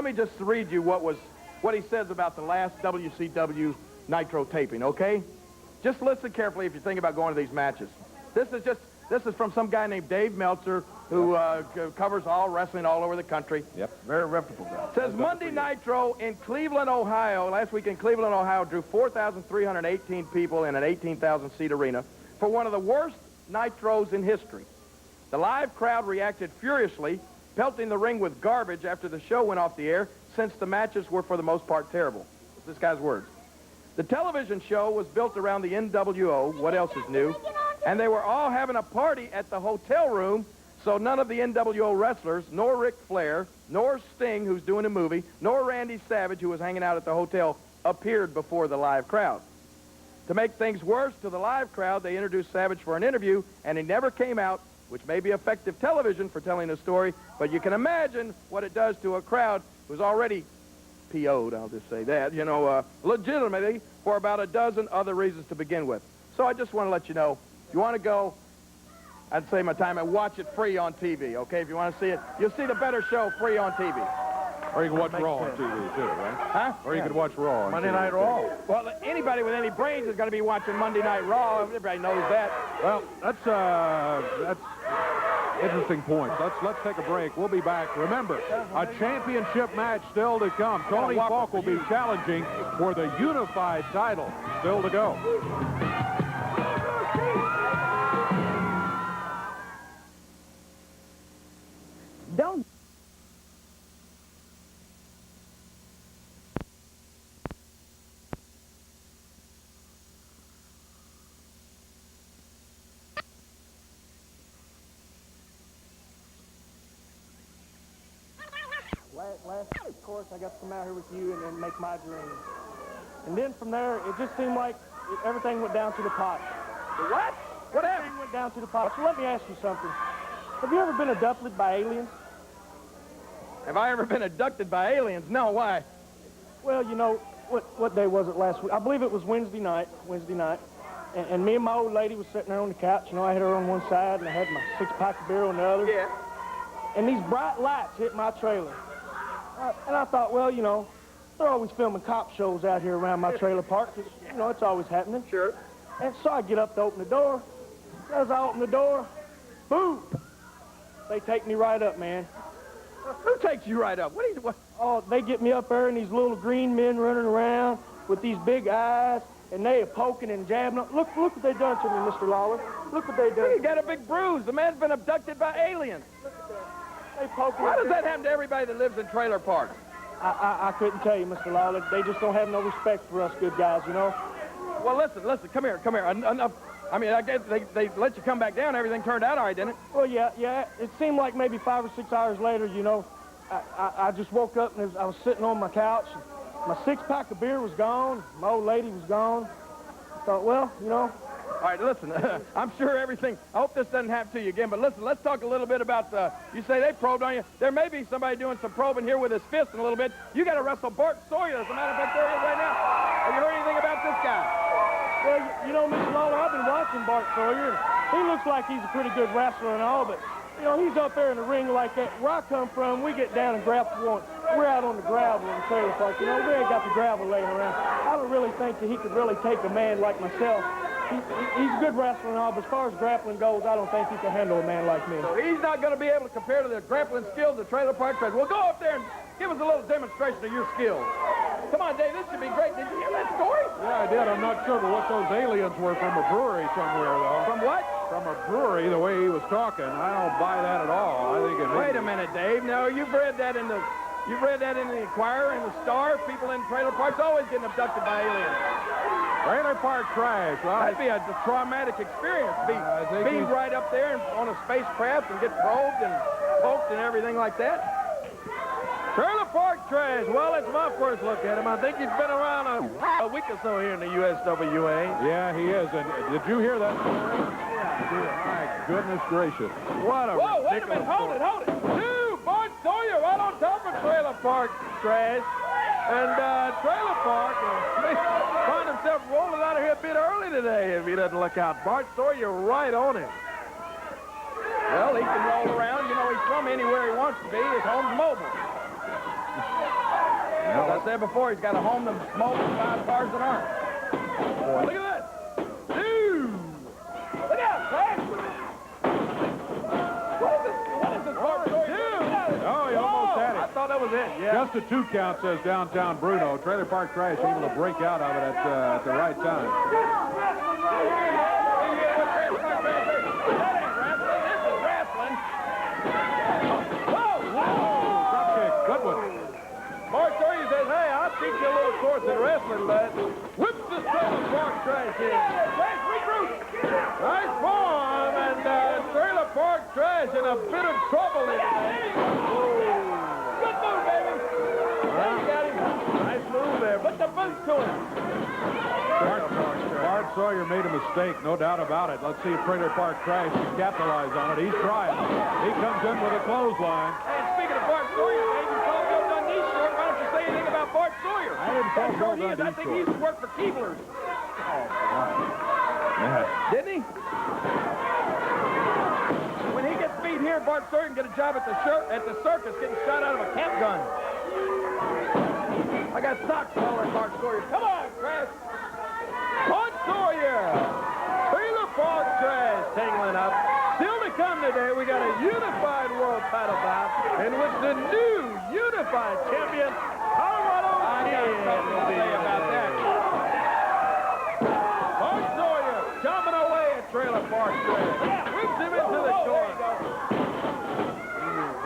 me just read you what he says about the last WCW Nitro taping, okay? Just listen carefully if you think about going to these matches. This is from some guy named Dave Meltzer, who covers all wrestling all over the country. Yep, very reputable guy. Says Monday Nitro in Cleveland, Ohio, last week in Cleveland, Ohio, drew 4,318 people in an 18,000-seat arena for one of the worst Nitros in history. The live crowd reacted furiously, pelting the ring with garbage after the show went off the air, since the matches were for the most part terrible. That's this guy's words. The television show was built around the NWO, what else is new, and they were all having a party at the hotel room, so none of the NWO wrestlers, nor Ric Flair, nor Sting, who's doing a movie, nor Randy Savage, who was hanging out at the hotel, appeared before the live crowd. To make things worse to the live crowd, they introduced Savage for an interview, and he never came out, which may be effective television for telling a story, but you can imagine what it does to a crowd who's already PO'd, I'll just say that, you know, legitimately for about a dozen other reasons to begin with. So I just want to let you know, if you want to go, I'd say my time and watch it free on TV, okay? If you want to see it, you'll see the better show free on TV. Or you can watch Raw on TV, too, right? Huh? Or you could watch Raw on Monday TV, Night too. Raw. Well, anybody with any brains is going to be watching Monday Night Raw. Everybody knows that. Well, that's interesting points. Let's take a break. We'll be back. Remember, a championship match still to come. Tony Falk will be challenging for the unified title. Still to go. Don't. Last course, I got to come out here with you and make my dream. And then from there, it just seemed like everything went down to the pot. What? What happened? Everything went down to the pot. So let me ask you something. Have you ever been abducted by aliens? Have I ever been abducted by aliens? No, why? Well, you know, what day was it last week? I believe it was Wednesday night. And me and my old lady was sitting there on the couch. You know, I had her on one side, and I had my six-pack of beer on the other. Yeah. And these bright lights hit my trailer. And I thought, well, you know, they're always filming cop shows out here around my trailer park, 'cause, you know, it's always happening. Sure. And so I get up to open the door. As I open the door, boom! They take me right up, man. Who takes you right up? What? Oh, they get me up there, and these little green men running around with these big eyes, and they are poking and jabbing. Look what they done to me, Mr. Lawler. Look what they done. You got a big bruise. The man's been abducted by aliens. They poking. Why does that happen to everybody that lives in trailer parks? I couldn't tell you, Mr. Lawler. They just don't have no respect for us good guys, you know? Well, listen, come here. Enough. I mean, I guess they let you come back down. Everything turned out all right, didn't it? Well, yeah. It seemed like maybe 5 or 6 hours later, you know, I just woke up and I was sitting on my couch. And my six-pack of beer was gone. My old lady was gone. I thought, well, you know. All right, listen, I'm sure everything, I hope this doesn't happen to you again, but listen, let's talk a little bit about, you say they probed on you. There may be somebody doing some probing here with his fist in a little bit. You got to wrestle Bart Sawyer. As a matter of fact, there he is right now. Have you heard anything about this guy? Well, you know, Mr. Lawler, I've been watching Bart Sawyer. He looks like he's a pretty good wrestler and all, but, you know, he's up there in the ring like that. Where I come from, we get down and grapple one. We're out on the gravel in the trailer park. You know, we ain't got the gravel laying around. I don't really think that he could really take a man like myself. He's a good wrestler and all, but as far as grappling goes, I don't think he can handle a man like me. So he's not going to be able to compare to the grappling skills of the trailer park trainers. Well, go up there and give us a little demonstration of your skills. Come on, Dave, this should be great. Did you hear that story? Yeah, I did. I'm not sure but what those aliens were from a brewery somewhere, though. From what? From a brewery, the way he was talking. I don't buy that at all. I think it Wait a minute, Dave. No, you've read that in the Inquirer, in the Star. People in trailer parks always getting abducted by aliens. Trailer park trash. Well, That'd be a traumatic experience. Be right up there on a spacecraft and get probed and poked and everything like that. Trailer Park Trash. Well, it's my first look at him. I think he's been around a week or so here in the USWA. Yeah, he is. And did you hear that? My goodness gracious. What a Whoa, wait a ridiculous minute. Hold story. it. Two, Bart Sawyer right on top of Trailer Park Trash. And Trailer Park may find himself rolling out of here a bit early today if he doesn't look out. Bart Sawyer right on him. Well, he can roll around. You know, he's from anywhere he wants to be. His home's mobile. As I said before, he's got a home that's mobile, 5 cars and arms. Boy, look at that. Two. Look out, Craig. What is this Bart Sawyer? Oh, he almost had it. I thought that was it, yeah. Just a 2 count, says Downtown Bruno. Trailer Park Trash able to break out of it at the right time. Good one. Bart Sawyer says, hey, I'll teach you a little course in wrestling, bud. Whips the Trailer Park Trash in. Trash, regroup. Nice form, and Trailer Park Trash in a bit of trouble in there. Good move, baby. There you got him. Nice move there. Put the boots to him. Bart Sawyer made a mistake, no doubt about it. Let's see if Trailer Park Trash can capitalize on it. He's trying. He comes in with a clothesline. And speaking of Bart Sawyer, Dave, you called Bill Dundee short. Why don't you say anything about Bart Sawyer? I didn't call Bill He is. I Dundee think short. he used to work for Keebler's. Didn't he? When he gets beat here, Bart Sawyer can get a job at the circus getting shot out of a cap gun. I got socks all over Bart Sawyer. Come on, Chris. Bart Sawyer. Trailer Park Trash tangling up. Still to come today, we got a unified world title bout in which the new unified champion, Colorado Kid, will be about that. Bart Sawyer jumping away at Trailer Park Trash. Whips him into the corner.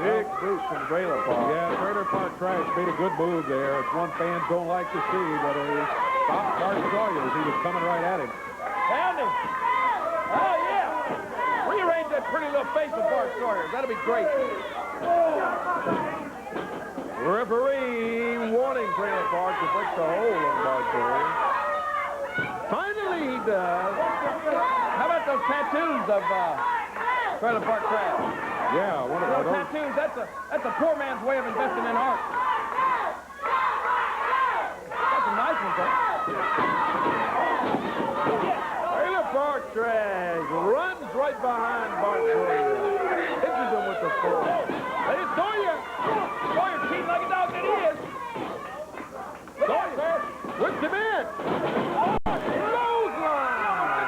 Big boot from Trailer Park. Yeah, Trailer Park Trash made a good move there. It's one fans don't like to see, but he stopped Bart Sawyer as he was coming right at him. Pound him. Oh, yeah. Rearrange that pretty little face of Bart Sawyer. That'll be great. Referee warning Trailer Park to break the hold on Bart Sawyer. Finally he does. How about those tattoos of Trailer Park Trash? Yeah, one of Those those. tattoos, that's a poor man's way of investing in art. That's a nice one, though. Trailer Park Trash runs right behind Bart Sawyer. Hits him with the foot. Hey, Sawyer. Sawyer cheating like a dog that he is. Sawyer whips him in. Clothesline.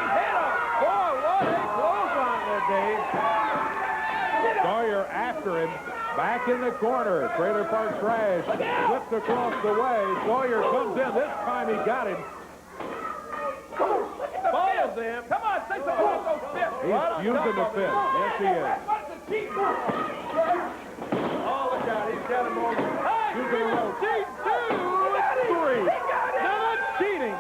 Head up. Boy, what a clothesline there, Dave. Sawyer after him, back in the corner. Trailer Park Trash flipped across the way. Sawyer comes in. This time he got him. Follows him. Come on, say something about those fists. He's using the fist. Yes, he is. What's the cheat? Oh, look out. He's got him over. Hey, Using the rope. Cheat, 2, 3. Now that's cheating.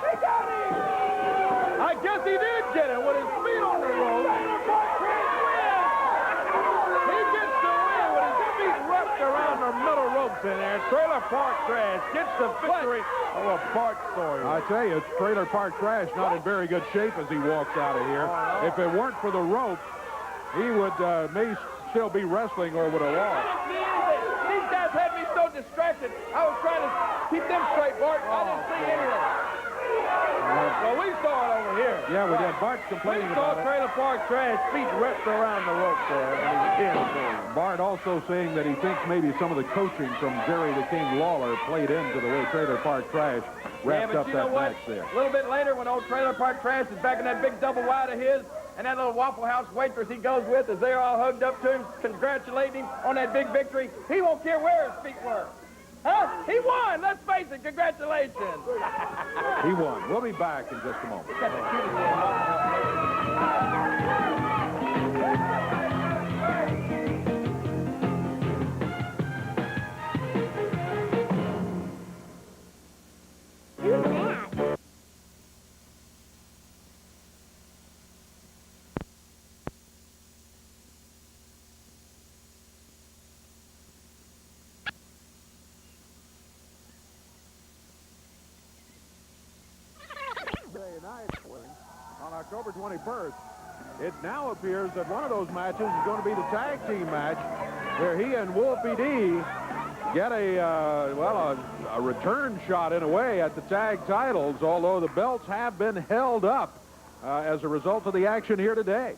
I guess he did get it with his feet on the rope. He gets the win with his feet wrapped around the middle ropes in there. Trailer Park Trash gets the victory over Bart Sawyer. I tell you, it's Trailer Park Trash not in very good shape as he walks out of here. If it weren't for the rope, he would may still be wrestling or would have lost. These guys had me so distracted. I was trying to keep them straight, Bart. I didn't see anything. Well, we saw it over here. Yeah, we did. Bart's We complaining saw about it. Trailer Park Trash feet wrapped around the rope there when he pinned for him. Bart also saying that he thinks maybe some of the coaching from Jerry the King Lawler played into the way Trailer Park Trash wrapped but up you know that what? match there. A little bit later, when old Trailer Park Trash is back in that big double wide of his, and that little Waffle House waitress he goes with, as they're all hugged up to him, congratulating him on that big victory, he won't care where his feet were. Huh? He won! Let's face it, congratulations! He won. We'll be back in just a moment. Got the cutest little Waffle House waitress. night on October 21st. It now appears that one of those matches is going to be the tag team match where he and Wolfie D get a return shot in a way at the tag titles, although the belts have been held up as a result of the action here today.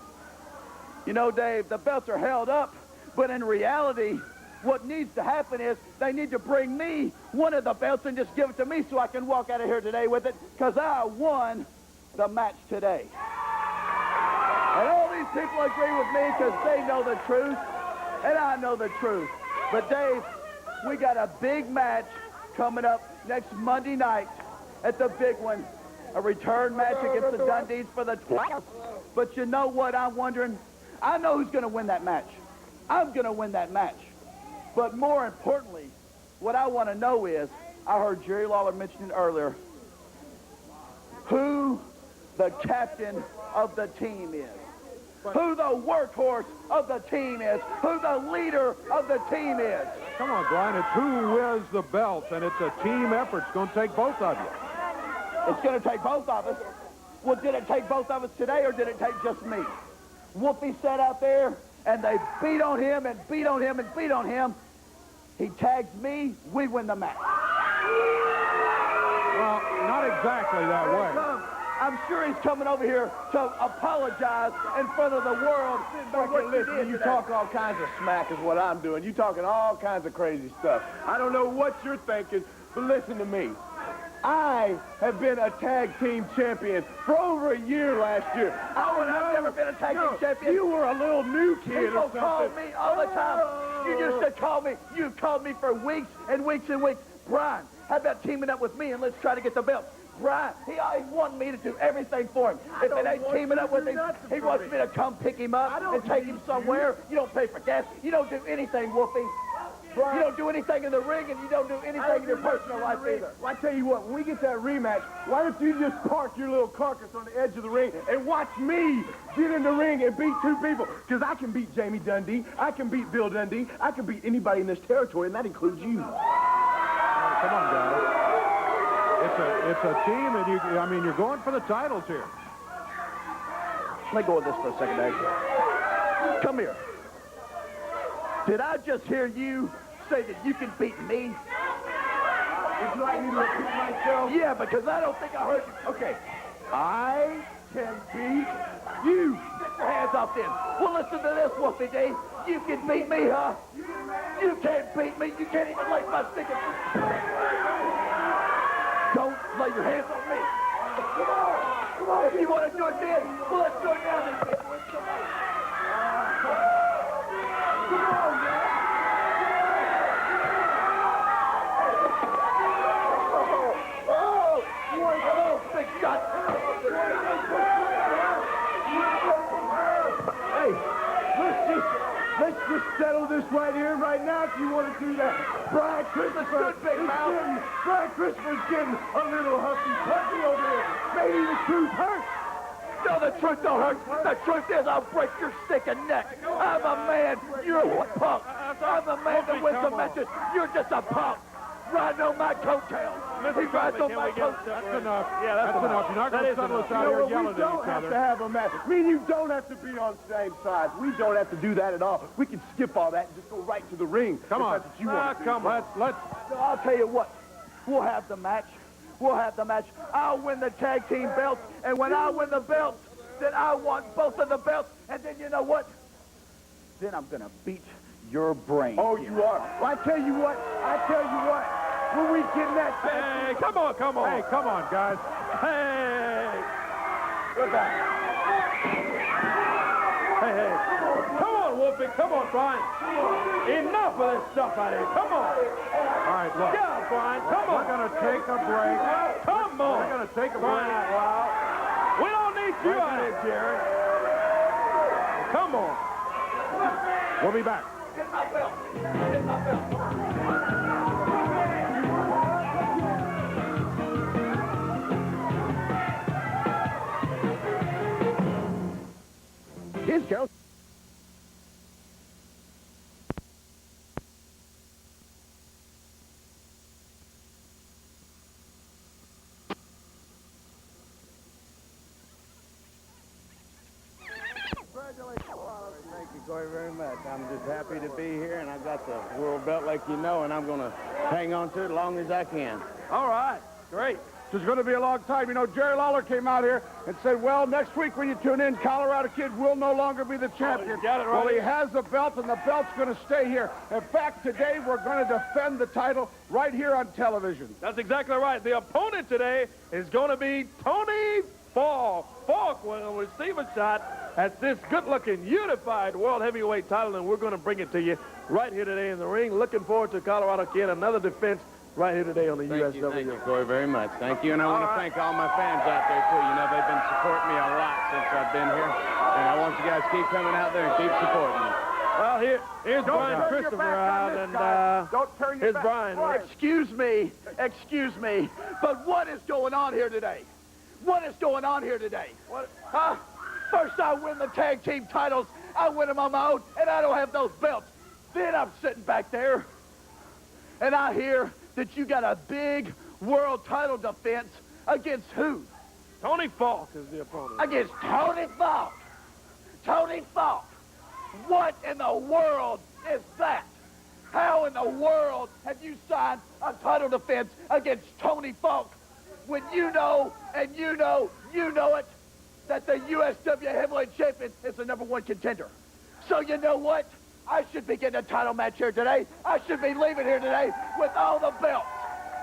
You know, Dave, the belts are held up, but in reality, what needs to happen is they need to bring me one of the belts and just give it to me so I can walk out of here today with it, because I won the match today. And all these people agree with me because they know the truth, and I know the truth. But, Dave, we got a big match coming up next Monday night at the big one, a return match against the Dundees for the title. But you know what I'm wondering? I know who's going to win that match. I'm going to win that match. But more importantly, what I want to know is, I heard Jerry Lawler mention it earlier, who the captain of the team is, who the workhorse of the team is, who the leader of the team is. Come on, Brian, it's who wears the belts, and it's a team effort. It's going to take both of you. It's going to take both of us. Well, did it take both of us today, or did it take just me? Wolfie sat out there, and they beat on him and beat on him and beat on him. He tags me, we win the match. Well, not exactly that way. I'm sure he's coming over here to apologize in front of the world for what you did. You talk all kinds of smack is what I'm doing. You talking all kinds of crazy stuff. I don't know what you're thinking, but listen to me. I have been a tag team champion for over a year last year. I've never been a tag team champion. You were a little new kid or People something. call me all the time. You used to call me. You called me for weeks and weeks and weeks. Brian, how about teaming up with me and let's try to get the belt? Brian, he always wanted me to do everything for him. If it ain't teaming up with him, he wants me to come pick him up and take him somewhere. You don't pay for gas. You don't do anything, Wolfie. You don't do anything in the ring, and you don't do anything in your personal life either. Well, I tell you what, when we get that rematch, why don't you just park your little carcass on the edge of the ring and watch me get in the ring and beat two people? Because I can beat Jamie Dundee, I can beat Bill Dundee, I can beat anybody in this territory, and that includes you. Come on, guys. It's a team, and you're going for the titles here. Let me go with this for a second, Dave. Come here. Did I just hear you say that you can beat me? Would you like me to repeat myself? Yeah, because I don't think I heard you. Okay. I can beat you. Get your hands off then. Well, listen to this, Wolfie D. You can beat me, huh? You can't beat me. You can't even lay my stick at me. Don't lay your hands on me. Come on. Come on. If you want to do it then, well, let's do it now then, people. Come on, man. Oh, big shot. Hey, let's just settle this right here, right now, if you want to do that. Brian Christopher's getting a little huffy-puffy over here. Maybe the truth hurts. No, the truth don't hurt. The truth is I'll break your stinking neck. I'm a man. You're a punk. I'm a man that wins the matches. You're just a punk. Riding on my coattails. He rides on my coattails. That's enough. Yeah, that's enough. You're not going to settle us out here yelling at each other. We don't have to have a match. Me and you don't have to be on the same side. We don't have to do that at all. We can skip all that and just go right to the ring. Come on. That's what you want to do. Come on. Let's. So I'll tell you what. We'll have the match. We'll have the match. I'll win the tag team belts. And when I win the belts, then I want both of the belts. And then you know what? Then I'm going to beat your brain. Oh, you are. Well, I tell you what. When we get in that tag Hey, come on. Hey, come on, guys. Hey. We're back. Hey. Come on, Wolfie. Come on, Brian. Enough of this stuff out here. Come on. All right, look. Yeah, Brian. Come We're on. going to take a break. Come on. We're going to take a break. Brian. We don't need you Wait a out minute, here, Jerry. Come on. We'll be back. Get my belt. Get my belt. Here's Carol. Corey, very much. I'm just happy to be here, and I got the world belt like you know, and I'm going to hang on to it as long as I can. All right, great. This is going to be a long time. You know, Jerry Lawler came out here and said, well, next week when you tune in, Colorado Kid will no longer be the champion. got it right. Well, he has the belt, and the belt's going to stay here. In fact, today we're going to defend the title right here on television. That's exactly right. The opponent today is going to be Tony Falk. Falk will receive a shot at this good-looking, unified world heavyweight title, and we're going to bring it to you right here today in the ring. Looking forward to Colorado Kid, another defense right here today on the USW. Thank you, Corey, very much. Thank you, and I want to thank all my fans out there, too. You know, they've been supporting me a lot since I've been here, and I want you guys to keep coming out there and keep supporting me. Well, here's Brian Christopher out, and here's Brian. Excuse me, but what is going on here today? What is going on here today? First I win the tag team titles, I win them on my own, and I don't have those belts. Then I'm sitting back there, and I hear that you got a big world title defense against who? Tony Falk is the opponent. Against Tony Falk. Tony Falk. What in the world is that? How in the world have you signed a title defense against Tony Falk when you know, and you know it, that the USWA heavyweight champion is the #1 contender? So you know what? I should be getting a title match here today. I should be leaving here today with all the belts.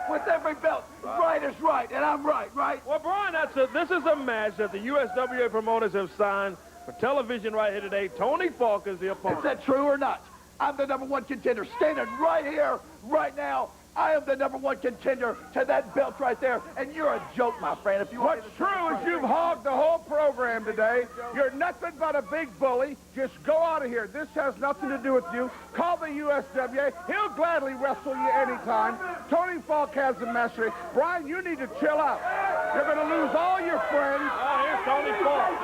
With every belt. Right is right, and I'm right? Well, Brian, this is a match that the USWA promoters have signed for television right here today. Tony Falk is the opponent. Is that true or not? I'm the #1 contender. Standing right here, right now, I am the #1 contender to that belt right there, and you're a joke, my friend. If you want What's true is you've hogged the whole program today. You're nothing but a big bully. Just go out of here. This has nothing to do with you. Call the USWA. He'll gladly wrestle you anytime. Tony Falk has the mastery. Brian, you need to chill out. You're going to lose all your friends. Oh, here's Tony Falk.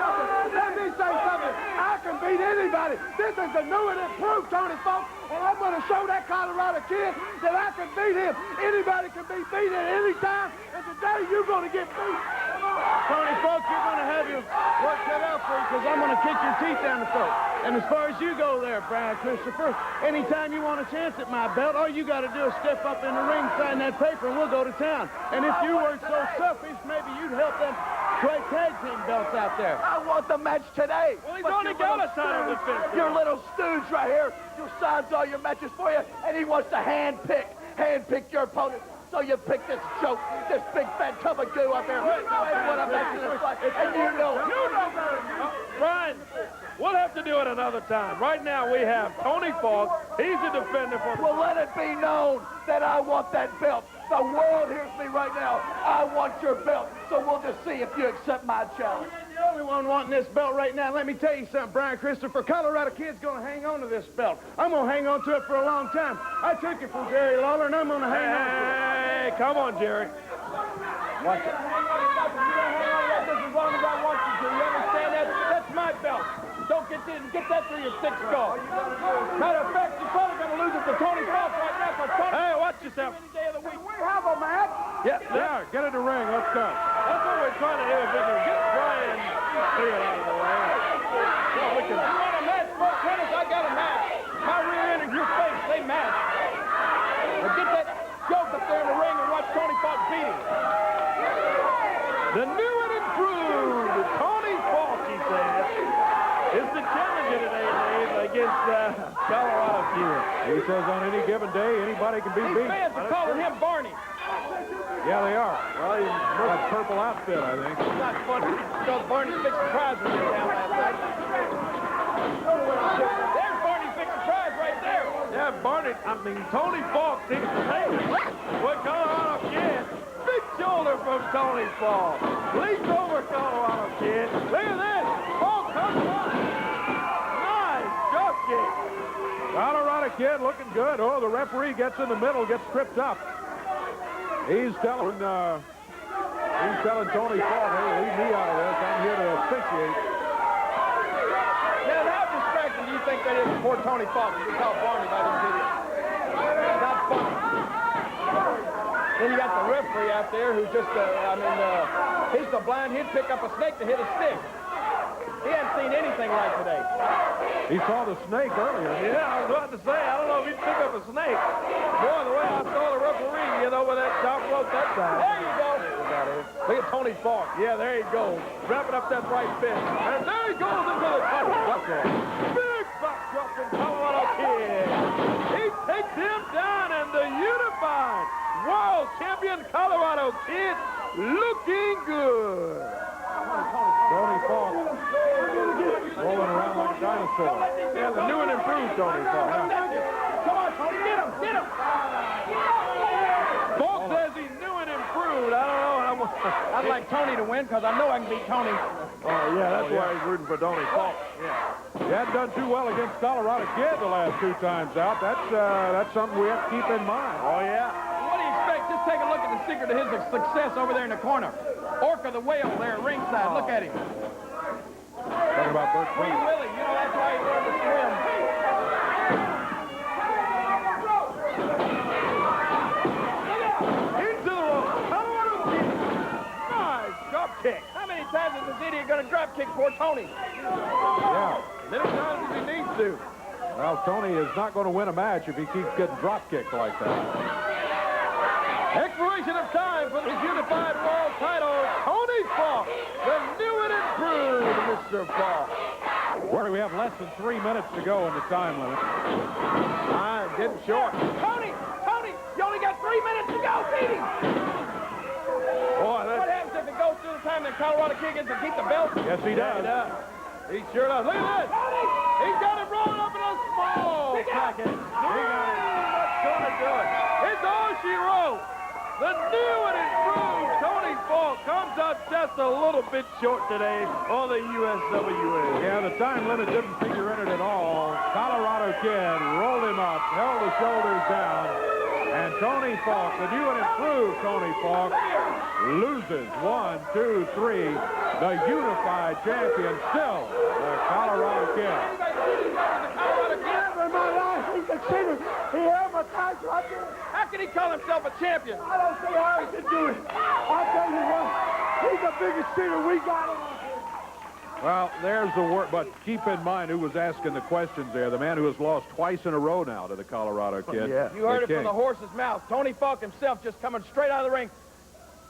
Let me say something. I can beat anybody. This is the new and improved Tony Falk, and I'm going to show that Colorado Kid that I can beat him. Anybody can be beat at any time, and today you're going to get beat. Tony Falk, you're going to have your work cut out for you because I'm going to kick your teeth down the throat. And as far as you go there, Brian Christopher, anytime you want a chance at my belt, all you got to do is step up in the ring, sign that paper, and we'll go to town. And if you weren't so selfish, maybe you'd help them great tag team belts out there. I want the match today. Well, he's only got a title defense. Your little stooge right here, who signs all your matches for you, and he wants to handpick your opponent. So you pick this joke, this big fat tub of goo up there. What a match is like, and you know better. Brian, we'll have to do it another time. Right now we have Tony Falk. He's the defender for... Well, let it be known that I want that belt. The world hears me right now. I want your belt. So we'll just see if you accept my challenge. You're the only one wanting this belt right now. Let me tell you something, Brian Christopher. Colorado Kid's going to hang on to this belt. I'm going to hang on to it for a long time. I took it from Jerry Lawler, and I'm going to hang on to it. Hey, come on, Jerry. Watch it. This is as long as I want you to. You understand that? That's my belt. Don't get that through your thick skull. Matter of fact, you're probably going to lose it to Tony Falk right now. Hey, watch yourself. Any day of the week. We have a match. Yeah, get in the ring. Let's go. That's what we're trying to do. If we can get Brian Steele out of the way. You want a match, Buck Tennis? I got a match. My rear end and your face, they match. Well, get that joke up there in the ring and watch Tony Falk beat him. The new and improved Tony Falk, he says, is the challenger today, Dave, against Colorado Kid. He says on any given day, anybody can be These beat. fans are calling him Barney. Yeah, they are. Well, he's got a purple outfit, I think. It's not funny. So Barney fixed the prize when he was down last night. There's Barney fixed the prize right there. Yeah, Tony Falk seems to take it. With Colorado Kid. Big shoulder from Tony Falk. Leaps over Colorado Kid. Look at this. Falk comes up. Nice drop kick. Colorado Kid looking good. Oh, the referee gets in the middle, gets tripped up. He's telling Tony Falk, hey, leave me out of this. I'm here to officiate. Now, how distracting do you think that is for Tony Falk to call Barney by these idiots? Not funny. Then you got the referee out there who's just, he's so blind he'd pick up a snake to hit a stick. He hadn't seen anything like today. He saw the snake earlier. Yeah, I was about to say, I don't know if he took up a snake. Boy, the way I saw the referee get over that top rope that time. There you go. Look at Tony Falk. Yeah, there he goes. Wrapping up that right fist. And there he goes into the top. Big back drop from Colorado Kid. He takes him down, and the unified world champion Colorado Kid looking good. Tony Falk rolling around like a dinosaur. Yeah, the new and improved Tony Falk. Come on, Tony, get him, get him. Falk says he's new and improved. I don't know. I'd like Tony to win because I know I can beat Tony. Oh, yeah, that's why he's rooting for Tony Falk. Yeah. He hadn't done too well against Colorado Kid the last 2 times out. That's something we have to keep in mind. Oh, yeah. What do you expect? Just take a look at the secret of his success over there in the corner. Orca the whale there at ringside. Look at him. Talking about Bert Free Queen. Willie. You know, that's why he learned to swim. Into the rope. Colorado Kid. Nice drop kick. How many times is this idiot going to drop kick poor Tony? Yeah. Many times as he needs to. Well, Tony is not going to win a match if he keeps getting drop kicked like that. Expiration of time for the unified world title. Tony Falk, the new and improved Mr. Falk. Where do we have less than 3 minutes to go in the time limit? Time getting short. Tony, you only got 3 minutes to go. Beat him. Boy, What happens if it goes through the time that Colorado Kid gets to keep the belt? Yes, he does. He sure does. Look at this. He's got it rolling up in a small package. That's going to do it. It's all she wrote. The new and improved Tony Falk comes up just a little bit short today on the USWA. Yeah, the time limit didn't figure in it at all. Colorado Kid rolled him up, held the shoulders down, and Tony Falk, the new and improved Tony Falk, loses 1, 2, 3. The unified champion still, the Colorado Kid. In my life, he's a cheater. He held my title right there. How can he call himself a champion? I don't see how he can do it. I'll tell you what, he's the biggest cheater we got in our here. Well, there's the word, but keep in mind who was asking the questions there. The man who has lost twice in a row now to the Colorado Kid. Yeah. You heard it King. from the horse's mouth. Tony Falk himself, just coming straight out of the ring,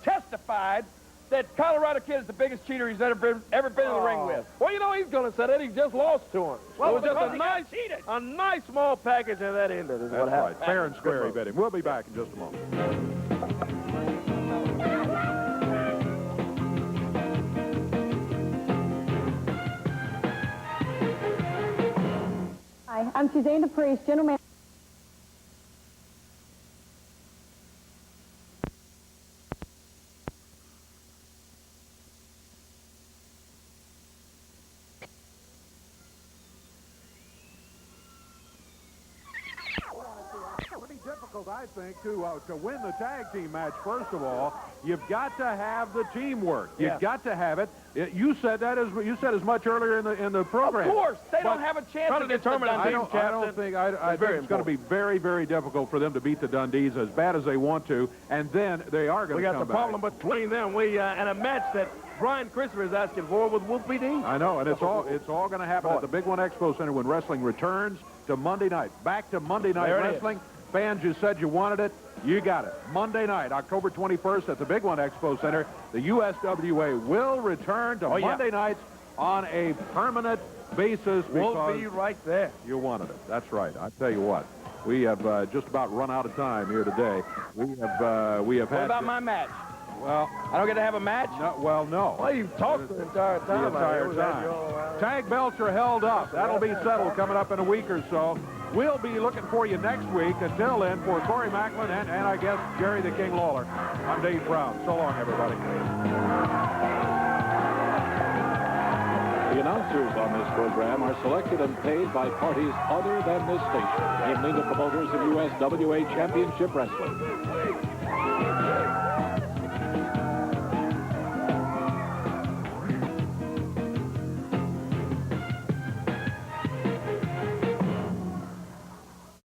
testified that Colorado Kid is the biggest cheater he's ever been in the ring with. Well, you know he's going to say that. He just lost to him. Well, it was just because he got a nice small package, and that ended. Is That's what happened. right. Fair and square, he bet him. We'll be back in just a moment. Hi, I'm Suzanne DePriest, General Manager. Pretty difficult, I think, to win the tag team match. First of all, you've got to have the teamwork. You've got to have it. You said that as much earlier in the program. Of course, they don't have a chance trying to against determine the a I Dundees. don't think I think it's going to be very, very difficult for them to beat the Dundees as bad as they want to, and then they are going We to got come the back. problem between them. And a match that Brian Christopher is asking for with Wolfie D. I know, and it's all going to happen at the Big One Expo Center when wrestling returns to Monday night. Back to Monday Night There it Wrestling. Fans, you said you wanted it. You got it. Monday night, October 21st at the Big One Expo Center. The USWA will return to Monday nights on a permanent basis We'll because be right there. you wanted it. That's right. I tell you what. We have just about run out of time here today. We have What had about my match? well, I don't get to have a match? no, well, no. Well, you've talked the entire time. The entire time. Tag belts are held up. That'll be settled coming up in a week or so. We'll be looking for you next week. Until then, for Corey Macklin and I guess Jerry the King Lawler, I'm Dave Brown. So long, everybody. The announcers on this program are selected and paid by parties other than this station, namely the promoters of USWA Championship Wrestling.